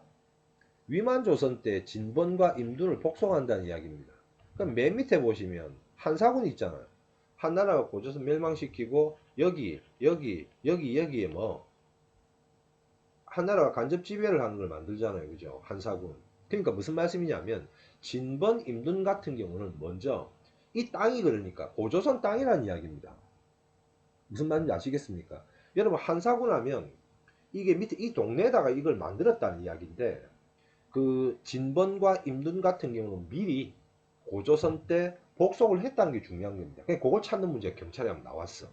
위만조선 때 진번과 임둔을 복속한다는 이야기입니다. 그럼 맨 밑에 보시면 한사군이 있잖아요. 한나라가 고조선 멸망시키고 여기에 뭐 한나라가 간접 지배를 하는 걸 만들잖아요, 그죠? 한사군. 그러니까 무슨 말씀이냐면 진번, 임둔 같은 경우는 먼저 이 땅이 그러니까 고조선 땅이라는 이야기입니다. 무슨 말인지 아시겠습니까? 여러분 한사군 하면 이게 밑에 이 동네에다가 이걸 만들었다는 이야기인데, 그 진번과 임든 같은 경우는 미리 고조선 때 복속을 했다는 게 중요한 겁니다. 그냥 그걸 찾는 문제가 경찰에 한번 나왔어.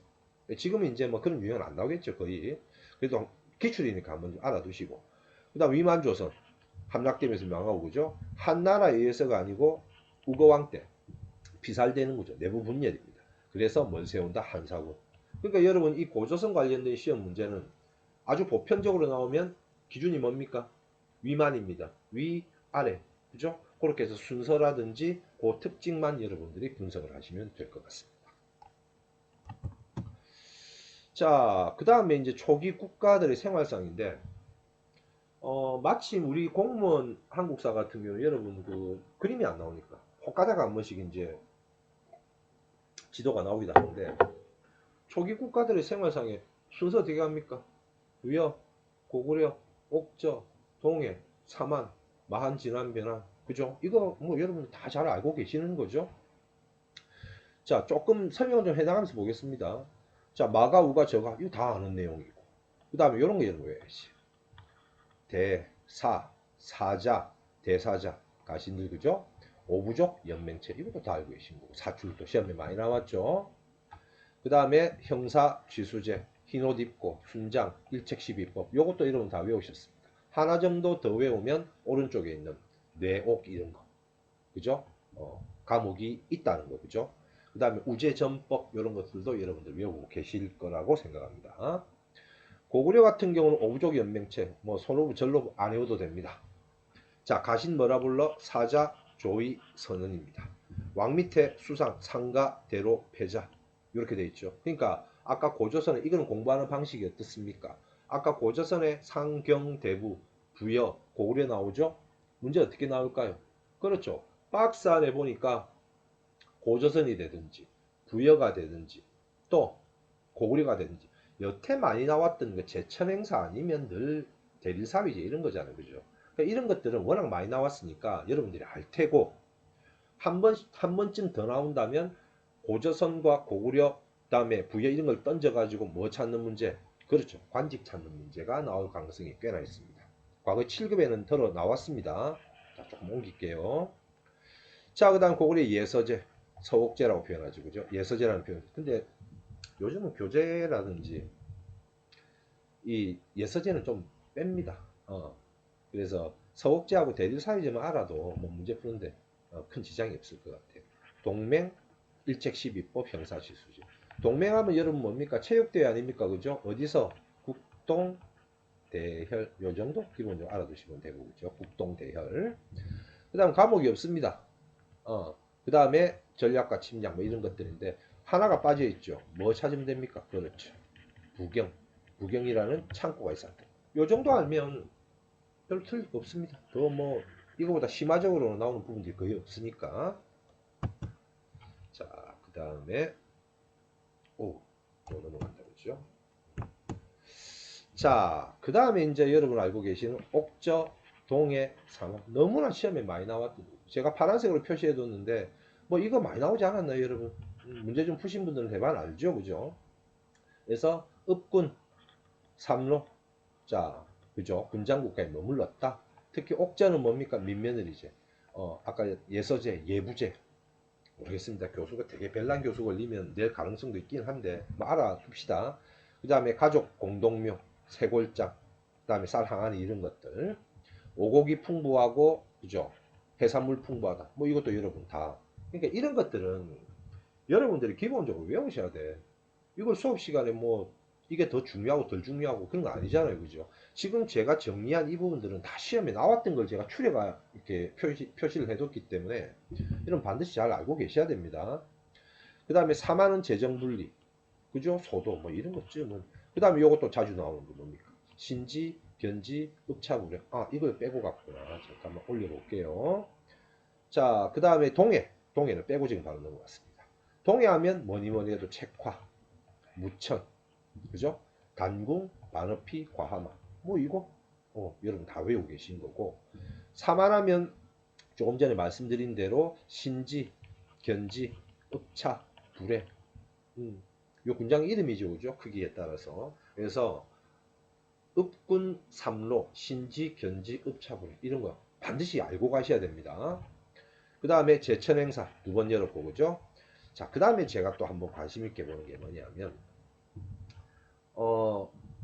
지금은 이제 뭐 그런 유형은 안 나오겠죠, 거의. 그래도 기출이니까 한번 알아두시고. 그 다음 위만조선 함락되면서 명하고, 그죠? 한나라에 의해서가 아니고 우거왕 때 피살되는 거죠. 내부 분열입니다. 그래서 뭘 세운다? 한사군. 그러니까 여러분, 이 고조선 관련된 시험 문제는 아주 보편적으로 나오면 기준이 뭡니까? 위만입니다. 위, 아래. 그죠? 그렇게 해서 순서라든지 그 특징만 여러분들이 분석을 하시면 될 것 같습니다. 자, 그 다음에 이제 초기 국가들의 생활상인데, 마침 우리 공무원 한국사 같은 경우 여러분 그 그림이 안 나오니까 혹 가다가 한 번씩 이제 지도가 나오기도 하는데, 초기 국가들의 생활상에 순서 어떻게 합니까? 부여, 고구려, 옥저, 동해, 사만, 마한, 진한, 변한. 그죠? 이거 뭐 여러분 다 잘 알고 계시는 거죠? 자, 조금 설명을 좀 해나가면서 보겠습니다. 자, 마가, 우가, 저가, 이거 다 아는 내용이고. 그 다음에 이런 거 여러분 외워야지. 대, 사, 사자, 대사자, 가신들, 그죠? 오부족, 연맹체, 이것도 다 알고 계신 거고. 사출도 시험에 많이 나왔죠? 그 다음에 형사, 쥐수제, 흰옷 입고, 순장, 일책시비법, 요것도 여러분 다 외우셨습니다. 하나 정도 더 외우면 오른쪽에 있는 뇌옥 이런 거, 그죠? 감옥이 있다는 거, 그죠? 그 다음에 우제전법 이런 것들도 여러분들 외우고 계실 거라고 생각합니다. 고구려 같은 경우는 오부족 연맹체, 뭐 손오부, 전로부 안 외워도 됩니다. 자, 가신 뭐라 불러? 사자, 조의, 선언입니다. 왕 밑에 수상, 상가, 대로, 패자 이렇게 돼 있죠. 그러니까 아까 고조선에 이거는 공부하는 방식이 어떻습니까? 아까 고조선에 상경, 대부, 부여, 고구려 나오죠? 문제 어떻게 나올까요? 그렇죠. 박스 안에 보니까 고조선이 되든지 부여가 되든지 또 고구려가 되든지 여태 많이 나왔던 그 제천행사 아니면 늘 대릴사위제 이런 거잖아요. 그죠? 그러니까 이런 것들은 워낙 많이 나왔으니까 여러분들이 알 테고, 한 번쯤 더 나온다면 고조선과 고구려 그다음에 부여 이런 걸 던져가지고 뭐 찾는 문제, 그렇죠, 관직 찾는 문제가 나올 가능성이 꽤나 있습니다. 과거 7급에는 들어 나왔습니다. 자, 조금 옮길게요. 자, 그 다음 고구려 예서제, 서옥제라고 표현하죠. 그죠? 예서제라는 표현. 근데 요즘은 교재라든지 이 예서제는 좀 뺍니다. 그래서 서옥제하고 대릴사유제만 알아도 뭐 문제 푸는데 큰 지장이 없을 것 같아요. 동맹, 일책시비법, 형사시수제. 동맹하면 여러분 뭡니까? 체육대회 아닙니까? 그죠? 어디서? 국동, 대혈, 요 정도 기본적으로 알아두시면 되고, 그죠? 국동, 대혈. 그 다음 과목이 없습니다. 그 다음에 전략과 침략 뭐 이런 것들인데 하나가 빠져 있죠. 뭐 찾으면 됩니까? 그렇죠. 부경, 부경이라는 창고가 있었다. 요 정도 알면 별 틀릴 거 없습니다. 더 뭐 이거보다 심화적으로 나오는 부분들이 거의 없으니까. 자, 그 다음에 또 넘어간다 그죠? 자, 그 다음에 이제 여러분 알고 계시는 옥저, 동해, 상어. 너무나 시험에 많이 나왔던, 제가 파란색으로 표시해 뒀는데 뭐 이거 많이 나오지 않았나요, 여러분? 문제 좀 푸신 분들은 대부분 알죠, 그죠? 그래서 읍군, 삼로, 자, 그죠? 군장국가에 머물렀다. 특히 옥저는 뭡니까? 민며느리제. 아까 예서제, 예부제. 모르겠습니다. 교수가 되게 별난 교수 걸리면 낼 가능성도 있긴 한데 뭐 알아둡시다. 그 다음에 가족 공동묘, 쇄골장, 그 다음에 쌀 항아리 이런 것들. 오곡이 풍부하고, 그죠? 해산물 풍부하다. 뭐 이것도 여러분 다. 그러니까 이런 것들은 여러분들이 기본적으로 외우셔야 돼. 이걸 수업 시간에 뭐 이게 더 중요하고 덜 중요하고 그런 거 아니잖아요. 그죠? 지금 제가 정리한 이 부분들은 다 시험에 나왔던 걸 제가 추려가 이렇게 표시를 해뒀기 때문에 이런 반드시 잘 알고 계셔야 됩니다. 그 다음에 사만은 재정분리, 그죠? 소도 뭐 이런 것쯤은. 뭐. 그 다음에 요것도 자주 나오는 거 뭡니까? 신지, 변지, 읍차무력. 이걸 빼고 갔구나. 잠깐만 올려볼게요. 자, 그 다음에 동해. 동해는 빼고 지금 바로 넘어갔습니다. 동해 하면 뭐니 뭐니 해도 책화, 무천, 그죠? 단궁, 반어피, 과하마. 뭐 이거 여러분 다 외우고 계신 거고. 사만하면 조금 전에 말씀드린 대로 신지, 견지, 읍차, 불에. 요 군장 이름이죠, 그죠? 크기에 따라서. 그래서 읍군, 삼로, 신지, 견지, 읍차분 이런 거 반드시 알고 가셔야 됩니다. 그 다음에 제천행사 두 번 열었고 그죠? 자, 그 다음에 제가 또 한번 관심 있게 보는 게 뭐냐면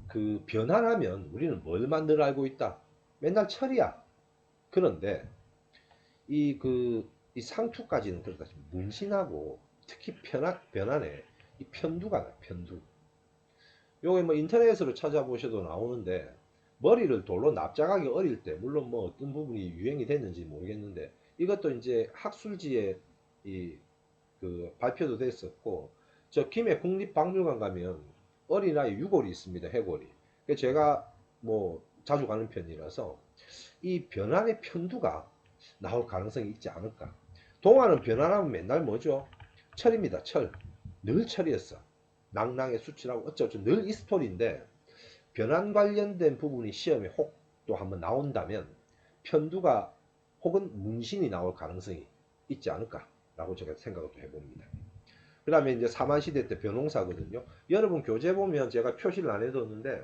그 변환하면 우리는 뭘만 늘 알고 있다. 맨날 철이야. 그런데 이 상투까지는 그렇다 치면 문신하고 특히 변환에 이 편두가 나 편두. 요게 뭐 인터넷으로 찾아보셔도 나오는데 머리를 돌로 납작하게 어릴 때 물론 뭐 어떤 부분이 유행이 됐는지 모르겠는데 이것도 이제 학술지에 그 발표도 됐었고 저 김해 국립박물관 가면 어린아이 유골이 있습니다. 해골이. 제가 뭐 자주 가는 편이라서 이 변환의 편두가 나올 가능성이 있지 않을까. 동화는 변환하면 맨날 뭐죠? 철입니다. 철. 늘 철이었어. 낭낭의 수치라고 어쩌고 늘 이 스토리인데 변환 관련된 부분이 시험에 혹 또 한번 나온다면 편두가 혹은 문신이 나올 가능성이 있지 않을까라고 제가 생각을 또 해봅니다. 그 다음에 이제 사만시대 때 변홍사거든요. 여러분 교재 보면 제가 표시를 안 해뒀는데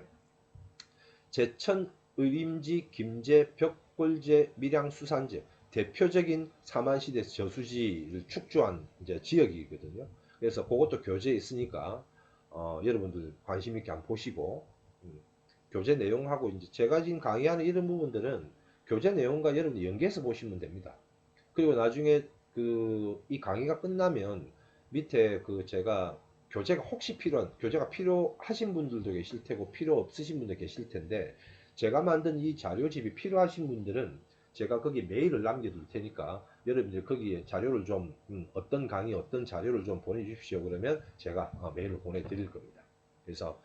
제천, 의림지, 김제, 벽골제, 밀양, 수산제 대표적인 사만시대 저수지를 축조한 이제 지역이거든요. 그래서 그것도 교재에 있으니까 여러분들 관심 있게 한번 보시고 교재 내용하고 이제 제가 지금 강의하는 이런 부분들은 교재 내용과 여러분들 연계해서 보시면 됩니다. 그리고 나중에 이 강의가 끝나면 밑에 제가 교재가 혹시 필요한 교재가 필요하신 분들도 계실 테고 필요 없으신 분도 계실 텐데 제가 만든 이 자료집이 필요하신 분들은 제가 거기 메일을 남겨둘 테니까 여러분들 거기에 자료를 좀 어떤 강의 어떤 자료를 좀 보내주십시오. 그러면 제가 메일을 보내드릴 겁니다. 그래서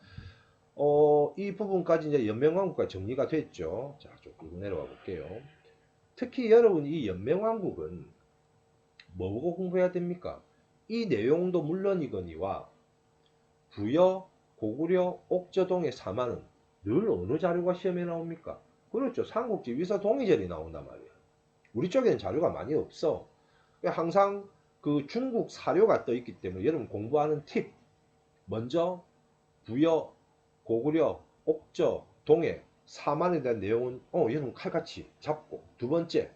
이 부분까지 이제 연명왕국가 정리가 됐죠. 자, 좀 끌고 내려와 볼게요. 특히 여러분 이 연명왕국은 뭐 보고 공부해야 됩니까? 이 내용도 물론이거니와 부여, 고구려, 옥저동의 사마는 늘 어느 자료가 시험에 나옵니까? 그렇죠. 삼국지 위서 동의절이 나온단 말이에요. 우리 쪽에는 자료가 많이 없어. 항상 그 중국 사료가 떠 있기 때문에 여러분 공부하는 팁. 먼저 부여, 고구려, 옥저, 동해, 사만에 대한 내용은 여러분 칼같이 잡고 두 번째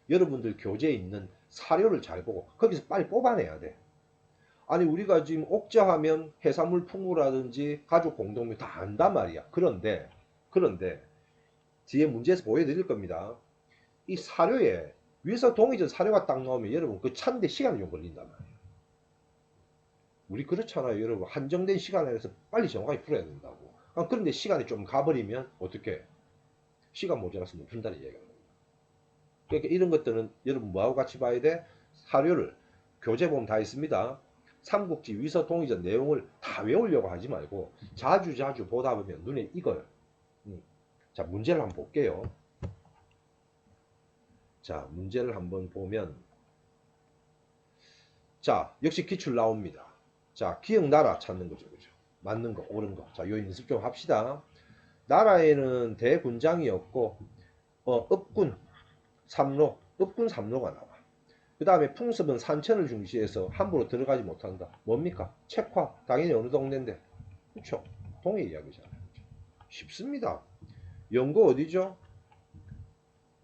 여러분들 교재에 있는 사료를 잘 보고 거기서 빨리 뽑아내야 돼. 아니 우리가 지금 옥저하면 해산물 풍부라든지 가족 공동묘 다 안단 말이야. 그런데 뒤에 문제에서 보여드릴 겁니다. 이 사료에 위에서 동의전 사료가 딱 나오면 여러분 그 찾는데 시간이 좀 걸린단 말이에요. 우리 그렇잖아요. 여러분 한정된 시간 안에서 빨리 정확하게 풀어야 된다고. 그런데 시간이 좀 가버리면 어떻게 시간 모자라서 못 푼다는 얘기가 나옵니다. 그러니까 이런 것들은 여러분 뭐하고 같이 봐야 돼? 사료를 교재 보면 다 있습니다. 삼국지 위서 동의전 내용을 다 외우려고 하지 말고 자주 보다 보면 눈에 익어요. 자, 문제를 한번 볼게요. 자, 문제를 한번 보면 자, 역시 기출 나옵니다. 자, 기억나라 찾는 거죠. 그죠? 맞는 거, 옳은 거. 자, 요 연습 좀 합시다. 나라에는 대군장이었고 읍군, 삼로, 읍군 삼로가 나와. 그 다음에 풍습은 산천을 중시해서 함부로 들어가지 못한다. 뭡니까? 책화. 당연히 어느 동네인데. 그렇죠? 동해 이야기잖아요. 그렇죠? 쉽습니다. 영고 어디죠?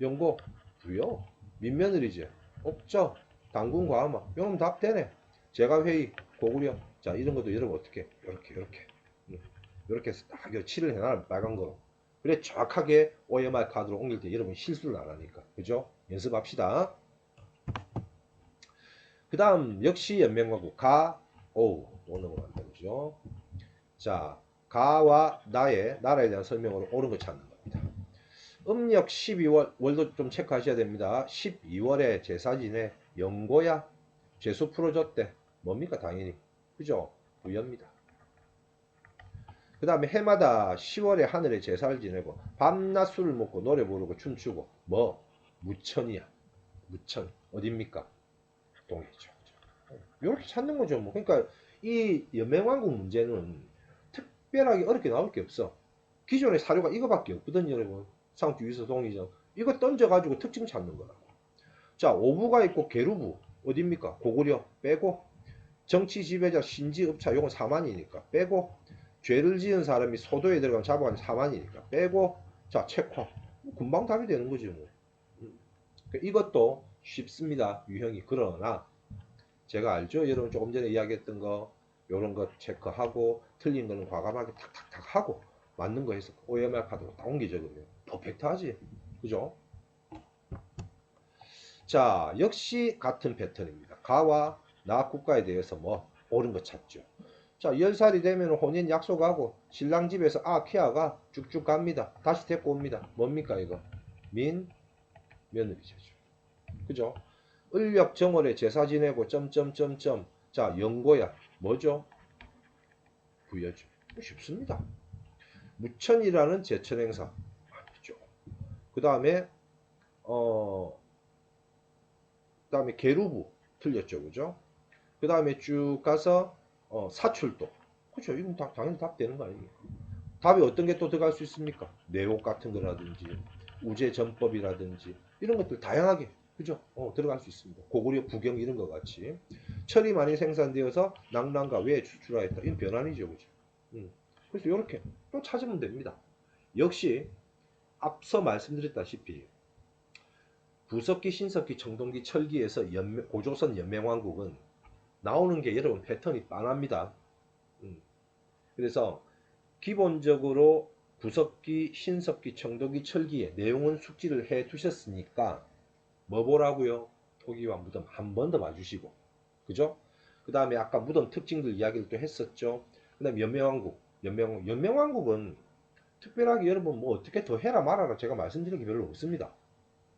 영고 부여. 민며느리지. 옥저. 당군 과마. 이러면 답 되네. 제가회의 고구려. 자, 이런 것도 여러분 어떻게 이렇게 해서 딱 칠을 해놔. 빨간 거로. 그래 정확하게 OMR 카드로 옮길 때 여러분 실수를 안 하니까. 그죠? 연습합시다. 그 다음 역시 연명하고 가, 오, 또 넘어간다. 그죠? 자, 가와 나라에 대한 설명으로 옳은 거 찾는 겁니다. 음력 12월, 월도 좀 체크하셔야 됩니다. 12월에 제사 지내, 영고야, 죄수 풀어줬대. 뭡니까? 당연히. 그죠? 부여입니다. 그 다음에 해마다 10월에 하늘에 제사를 지내고, 밤낮 술을 먹고 노래 부르고 춤추고, 무천이야. 무천. 어딥니까? 동해죠. 이렇게 찾는 거죠. 뭐. 그러니까 이 연맹왕국 문제는 특별하게 어렵게 나올 게 없어. 기존의 사료가 이거밖에 없거든, 여러분. 상주 위서 동의정. 이거 던져가지고 특징 찾는 거라고. 자, 오부가 있고 계루부. 어딥니까? 고구려 빼고. 정치 지배자 신지 읍차 요건 사만이니까 빼고. 죄를 지은 사람이 소도에 들어가면 잡아가는 사만이니까 빼고 자 체코 금방 답이 되는 거지 뭐. 이것도 쉽습니다. 유형이. 그러나 제가 알죠? 여러분 조금 전에 이야기했던 거 요런 거 체크하고 틀린 거는 과감하게 탁탁탁 하고 맞는 거 해서 OMR 카드로 딱 옮겨 적으면 퍼펙트하지. 그죠? 자, 역시 같은 패턴입니다. 가와 나 국가에 대해서 뭐 옳은 거 찾죠. 자, 10살이 되면 혼인 약속하고 신랑 집에서 키아가 쭉쭉 갑니다. 다시 데리고 옵니다. 뭡니까 이거? 며느리죠. 그죠? 을력 정월에 제사 지내고 점점점점 자 영고야 뭐죠? 부여죠. 쉽습니다. 무천이라는 제천 행사 아니죠. 그 다음에 그다음에 계루부 틀렸죠, 그죠? 그 다음에 쭉 가서 사출도 그죠? 이건 당연히 답 되는 거 아닙니까? 답이 어떤 게 또 들어갈 수 있습니까? 내옥 같은 거라든지 우제전법이라든지 이런 것들 다양하게 그죠? 들어갈 수 있습니다. 고구려 부경 이런 것 같이 철이 많이 생산되어서 낙랑과 외에 추출하였다. 이건 변환이죠, 그죠? 그래서 이렇게 또 찾으면 됩니다. 역시 앞서 말씀드렸다시피 부석기, 신석기, 청동기, 철기에서 고조선 연맹왕국은 나오는 게 여러분 패턴이 빤합니다. 그래서 기본적으로 구석기, 신석기, 청동기, 철기에 내용은 숙지를 해 두셨으니까 뭐 보라고요? 토기와 무덤 한 번 더 봐주시고 그죠? 그 다음에 아까 무덤 특징들 이야기를 또 했었죠. 그 다음에 연맹왕국은 특별하게 여러분 뭐 어떻게 더 해라 말아라 제가 말씀드린 게 별로 없습니다.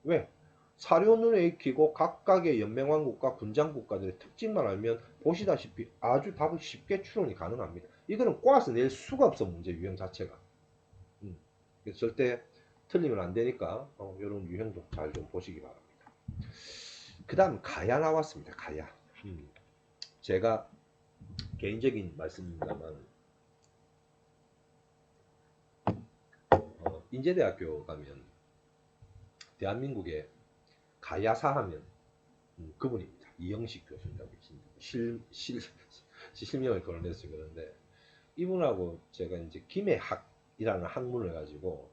왜? 사료 눈에 익히고 각각의 연맹왕국과 군장국가들의 특징만 알면 보시다시피 아주 답을 쉽게 추론이 가능합니다. 이거는 꼬아서 낼 수가 없어 문제 유형 자체가. 그래서 절대 틀리면 안 되니까 이런 유형도 잘 좀 보시기 바랍니다. 그 다음 가야 나왔습니다. 가야. 제가 개인적인 말씀입니다만 인제대학교 가면 대한민국에 가야사 하면 그분입니다. 이영식 교수님이라고 계십니다. 실명을 거론했어요. 그런데 이분하고 제가 이제 김해학이라는 학문을 가지고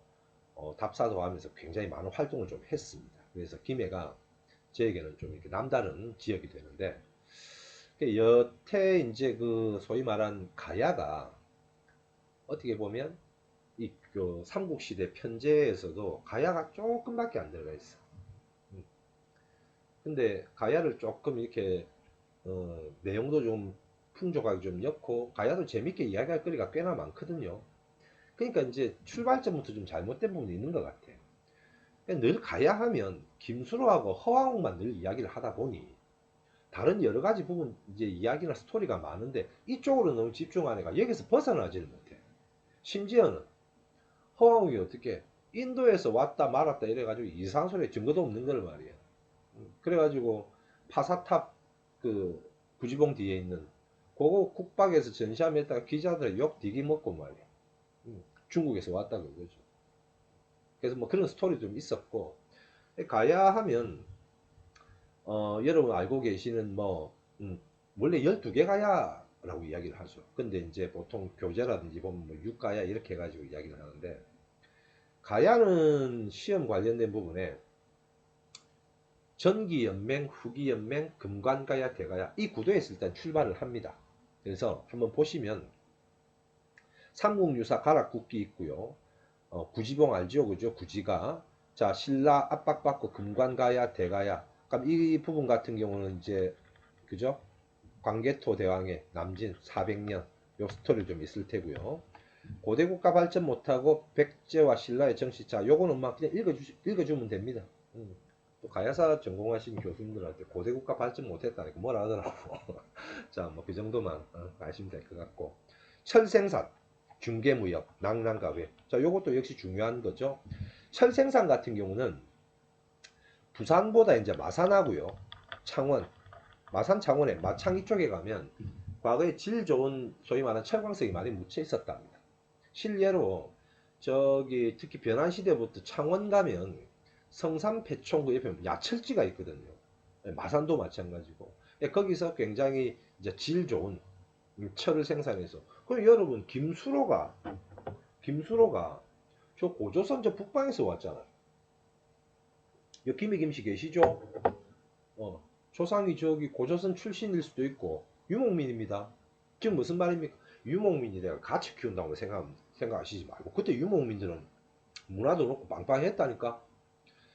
답사도 하면서 굉장히 많은 활동을 좀 했습니다. 그래서 김해가 저에게는 좀 이렇게 남다른 지역이 되는데 여태 이제 그 소위 말한 가야가 어떻게 보면 그 삼국시대 편제에서도 가야가 조금밖에 안 들어가 있어. 근데 가야를 조금 이렇게 내용도 좀 풍족하게 좀 넣고 가야도 재밌게 이야기할 거리가 꽤나 많거든요. 그러니까 이제 출발점부터 좀 잘못된 부분이 있는 것 같아요. 늘 가야 하면 김수로하고 허황욱만 늘 이야기를 하다 보니 다른 여러 가지 부분 이제 이야기나 스토리가 많은데 이쪽으로 너무 집중하니까 여기서 벗어나지를 못해. 심지어는 허황욱이 어떻게 인도에서 왔다 말았다 이래가지고 이상한 소리에 증거도 없는 걸 말이야. 그래가지고 파사탑 그 구지봉 뒤에 있는 그거 국박에서 전시하면다가 기자들 욕 되게 먹고 말이야. 중국에서 왔다 그거죠. 그래서 뭐 그런 스토리 좀 있었고 가야 하면 여러분 알고 계시는 뭐 원래 12개 가야라고 이야기를 하죠. 근데 이제 보통 교재라든지 보면 뭐 6가야 이렇게 해가지고 이야기를 하는데 가야는 시험 관련된 부분에 전기연맹, 후기연맹, 금관가야, 대가야 이 구도에서 일단 출발을 합니다. 그래서 한번 보시면 삼국유사 가락국기 있고요. 구지봉 알죠? 그죠? 구지가. 자, 신라 압박받고 금관가야, 대가야. 그럼 이 부분 같은 경우는 이제, 그죠? 광개토 대왕의 남진 400년. 요 스토리 좀 있을 테고요. 고대국가 발전 못하고 백제와 신라의 정치. 자, 요거는 막 그냥 읽어주면 됩니다. 또 가야사 전공하신 교수님들한테 고대국가 발전 못했다니까 뭐라 하더라고. 자, 뭐 그 정도만 아시면 될 것 같고. 철생산. 중개무역, 낭랑가외. 자, 요것도 역시 중요한 거죠. 철생산 같은 경우는 부산보다 이제 마산하고요. 창원, 마산 창원에 마창 이쪽에 가면 과거에 질 좋은 소위 말하는 철광석이 많이 묻혀 있었답니다. 실례로 저기 특히 변한시대부터 창원 가면 성산 패총 그 옆에 야철지가 있거든요. 마산도 마찬가지고 거기서 굉장히 이제 질 좋은 철을 생산해서 그럼 여러분 김수로가 저 고조선 저 북방에서 왔잖아요. 여 김해 김씨 계시죠? 조상이 저기 고조선 출신일 수도 있고 유목민입니다. 지금 무슨 말입니까? 유목민이 내가 같이 키운다고 생각하시지 말고 그때 유목민들은 문화도 그렇고 빵빵했다니까.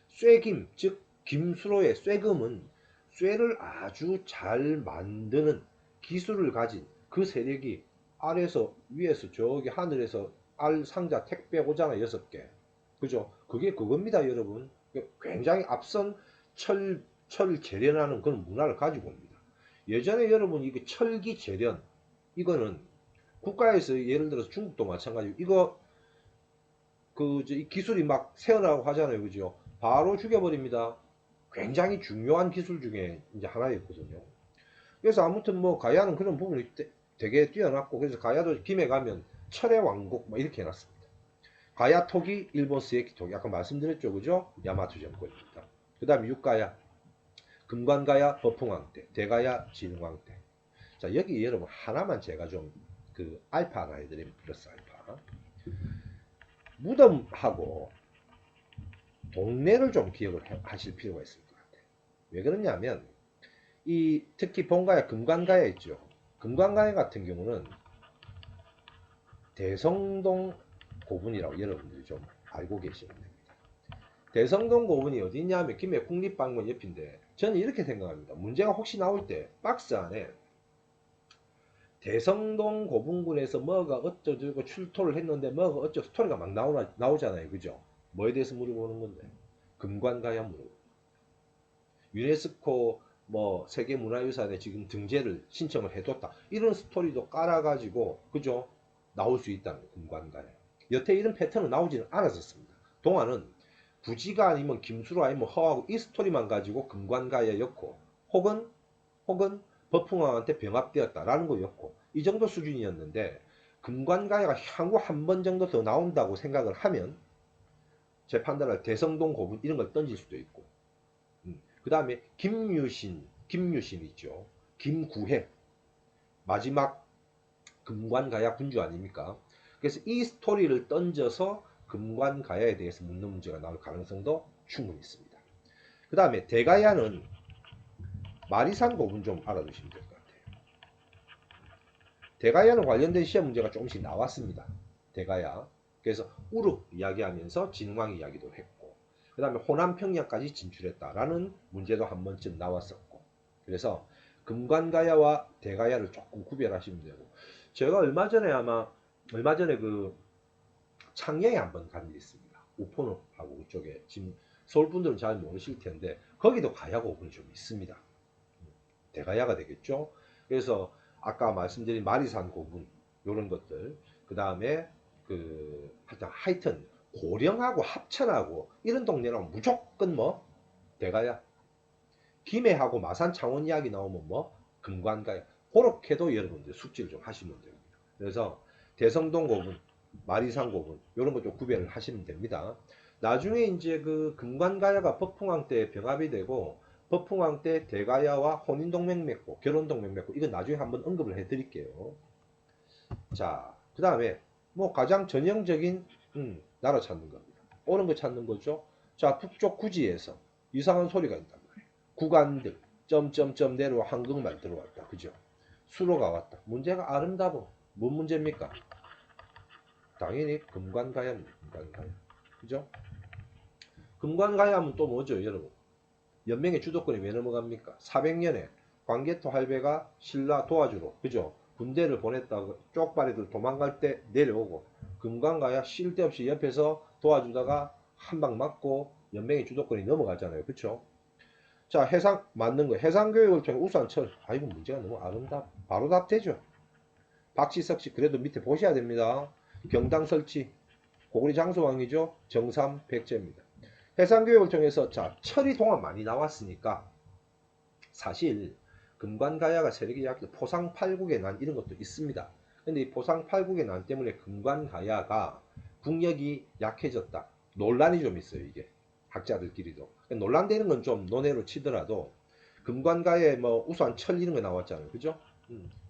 쇠김 즉 김수로의 쇠금은 쇠를 아주 잘 만드는 기술을 가진 그 세력이 아래에서 위에서 저기 하늘에서 알 상자 택배 오잖아 6개. 그죠? 그게 그겁니다 여러분. 굉장히 앞선 철 재련하는 그런 문화를 가지고 옵니다. 예전에 여러분 이게 철기 재련 이거는 국가에서 예를 들어서 중국도 마찬가지고 이거 이 기술이 막 새어나가고 하잖아요. 그죠? 바로 죽여버립니다. 굉장히 중요한 기술 중에 이제 하나였거든요. 그래서 아무튼 뭐 가야는 그런 부분이 되게 뛰어났고 그래서 가야도 김해 가면 철의 왕국 뭐 이렇게 해놨습니다. 가야 토기 일본 스에키 토기 아까 말씀드렸죠. 그죠? 야마토 정권입니다. 그 다음에 육가야 금관가야 버풍왕때 대가야 진흥왕때. 자 여기 여러분 하나만 제가 좀 그 알파 하나 해드리면 플러스 알파 무덤하고 동네를 좀 기억을 하실 필요가 있을 것 같아요. 왜 그러냐면 이 특히 본가야 금관가야 있죠. 금관가야 같은 경우는 대성동 고분이라고 여러분들이 좀 알고 계시면 됩니다. 대성동 고분이 어디 있냐면 김해 국립박물관 옆인데 저는 이렇게 생각합니다. 문제가 혹시 나올 때 박스 안에 대성동 고분군에서 뭐가 어쩌고 출토를 했는데 뭐가 어쩌고 스토리가 막 나오잖아요. 그죠? 뭐에 대해서 물어보는 건데 금관가야 물어보고 유네스코 뭐 세계문화유산에 지금 등재를 신청을 해뒀다. 이런 스토리도 깔아가지고 그죠? 나올 수 있다는 금관가야. 여태 이런 패턴은 나오지는 않았었습니다. 동안은 부지가 아니면 김수로 아니면 허하고 이 스토리만 가지고 금관가야였고 혹은 버풍왕한테 병합되었다라는 거였고 이 정도 수준이었는데 금관가야가 향후 한 번 정도 더 나온다고 생각을 하면 제 판단할 대성동 고분 이런 걸 던질 수도 있고 그 다음에 김유신 있죠. 김구해 마지막 금관가야 군주 아닙니까? 그래서 이 스토리를 던져서 금관가야에 대해서 묻는 문제가 나올 가능성도 충분히 있습니다. 그 다음에 대가야는 마리산 고분 좀 알아두시면 될 것 같아요. 대가야는 관련된 시험 문제가 조금씩 나왔습니다. 대가야. 그래서 우르 이야기하면서 진왕 이야기도 했고 그 다음에 호남 평양까지 진출했다라는 문제도 한 번쯤 나왔었고 그래서 금관가야와 대가야를 조금 구별하시면 되고 제가 얼마 전에 그 창녕에 한번 간 일이 있습니다. 우포늪하고 그쪽에 지금 서울 분들은 잘 모르실 텐데 거기도 가야 고분이 좀 있습니다. 대가야가 되겠죠. 그래서 아까 말씀드린 마리산 고분 이런 것들 그 다음에 하여튼 고령하고 합천하고 이런 동네는 무조건 뭐 대가야. 김해하고 마산 창원 이야기 나오면 뭐 금관가야. 그렇게도 여러분들 숙지를 좀 하시면 됩니다. 그래서 대성동 고분, 마리산 고분 이런 거 좀 구별을 하시면 됩니다. 나중에 이제 그 금관가야가 버풍왕 때 병합이 되고 버풍왕 때 대가야와 혼인동맹 맺고 결혼동맹 맺고 이건 나중에 한번 언급을 해드릴게요. 자, 그 다음에 뭐 가장 전형적인 나라 찾는 겁니다. 옳은 거 찾는 거죠. 자, 북쪽 구지에서 이상한 소리가 있단 말이에요. 구간들 점점점 내려와 한국말 들어왔다. 그죠? 수로가 왔다. 문제가 아름다워. 뭔 문제입니까? 당연히 금관가야입니다. 금관가야. 그죠? 금관가야 하면 또 뭐죠, 여러분? 연맹의 주도권이 왜 넘어갑니까? 400년에 광개토 할배가 신라 도와주러, 그죠? 군대를 보냈다고 쪽발이들 도망갈 때 내려오고 금관가야 쉴 데 없이 옆에서 도와주다가 한 방 맞고 연맹의 주도권이 넘어가잖아요. 그쵸? 자, 해상 맞는 거. 해상교육을 통해 우산철. 아이고 문제가 너무 아름답. 바로 답되죠. 박시석씨 그래도 밑에 보셔야 됩니다. 경당 설치. 고구리 장소왕이죠. 정삼 백제입니다. 해상교육을 통해서 자 철이 동안 많이 나왔으니까 사실 금관가야가 세력이 약해 포상팔국의 난 이런 것도 있습니다. 근데 이 포상팔국의 난 때문에 금관가야가 국력이 약해졌다. 논란이 좀 있어요. 이게 학자들끼리도 논란되는 건 좀 논외로 치더라도 금관가에 뭐 우수한 철 이런 거 나왔잖아요. 그죠?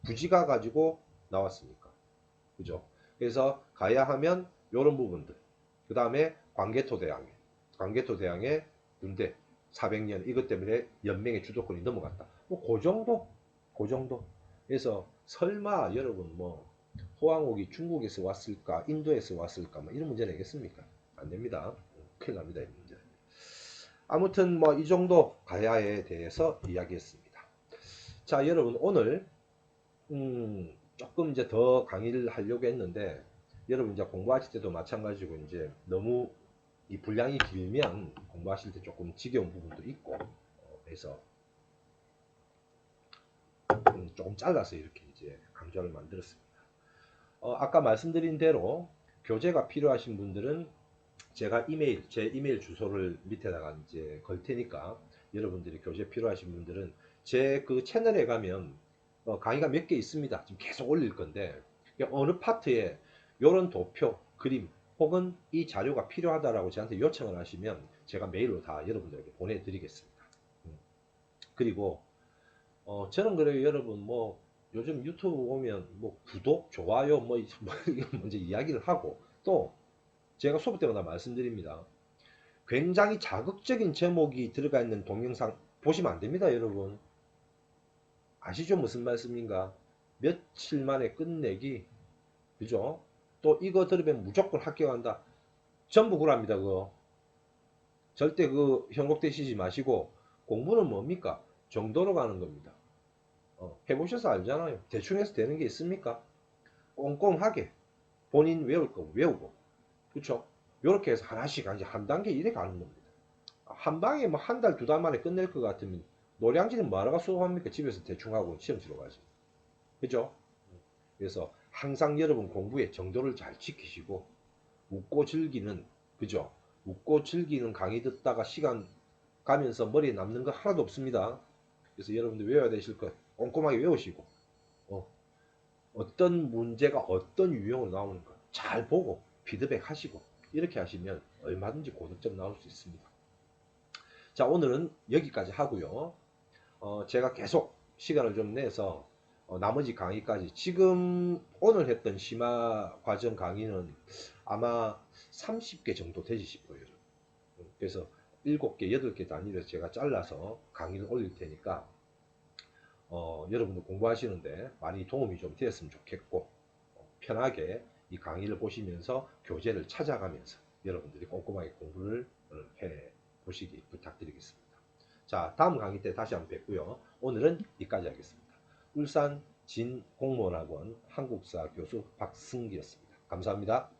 부지가 가지고 나왔으니까 그죠? 그래서 가야 하면 요런 부분들. 그 다음에 광개토대왕의 군대 400년 이것 때문에 연맹의 주도권이 넘어갔다. 뭐 그 정도, 그 정도. 그래서 설마 여러분 뭐 호황옥이 중국에서 왔을까, 인도에서 왔을까, 뭐 이런 문제 내겠습니까? 안 됩니다. 큰일 납니다, 이 문제. 아무튼 뭐 이 정도 가야에 대해서 이야기했습니다. 자, 여러분 오늘 조금 이제 더 강의를 하려고 했는데 여러분 이제 공부하실 때도 마찬가지고 이제 너무 이 분량이 길면 공부하실 때 조금 지겨운 부분도 있고 그래서 조금 잘라서 이렇게 이제 강좌를 만들었습니다. 아까 말씀드린 대로 교재가 필요하신 분들은 제가 제 이메일 주소를 밑에다가 이제 걸 테니까 여러분들이 교재 필요하신 분들은 제 그 채널에 가면 강의가 몇 개 있습니다. 지금 계속 올릴 건데 어느 파트에 이런 도표, 그림 혹은 이 자료가 필요하다라고 저한테 요청을 하시면 제가 메일로 다 여러분들에게 보내드리겠습니다. 그리고 저는 그래요 여러분 뭐 요즘 유튜브 보면 뭐 구독, 좋아요 뭐 먼저 이야기를 하고 또 제가 수업 때마다 말씀드립니다. 굉장히 자극적인 제목이 들어가 있는 동영상 보시면 안 됩니다, 여러분. 아시죠? 무슨 말씀인가? 며칠 만에 끝내기. 그죠? 또 이거 들으면 무조건 합격한다. 전부 그랍니다, 그거. 절대 그 현혹되시지 마시고 공부는 뭡니까? 정도로 가는 겁니다. 해보셔서 알잖아요. 대충 해서 되는 게 있습니까? 꼼꼼하게 본인 외울 거 외우고. 그쵸? 요렇게 해서 하나씩 이제 한 단계 이래 가는 겁니다. 한 방에 뭐 한 달, 두 달 만에 끝낼 것 같으면 노량진은 뭐하러 수업합니까? 집에서 대충 하고 시험 치러 가지. 그죠? 그래서 항상 여러분 공부의 정도를 잘 지키시고 웃고 즐기는 그죠? 웃고 즐기는 강의 듣다가 시간 가면서 머리에 남는 거 하나도 없습니다. 그래서 여러분들 외워야 되실 것 꼼꼼하게 외우시고 어떤 문제가 어떤 유형으로 나오는 거 잘 보고 피드백 하시고 이렇게 하시면 얼마든지 고득점 나올 수 있습니다. 자, 오늘은 여기까지 하고요. 제가 계속 시간을 좀 내서 나머지 강의까지 지금 오늘 했던 심화 과정 강의는 아마 30개 정도 되지 싶어요. 그래서 7개, 8개 단위로 제가 잘라서 강의를 올릴 테니까 여러분들 공부하시는데 많이 도움이 좀 되었으면 좋겠고 편하게 이 강의를 보시면서 교재를 찾아가면서 여러분들이 꼼꼼하게 공부를 해 보시기 부탁드리겠습니다. 자, 다음 강의 때 다시 한번 뵙고요. 오늘은 여기까지 하겠습니다. 울산 진공무원학원 한국사 교수 박승기였습니다. 감사합니다.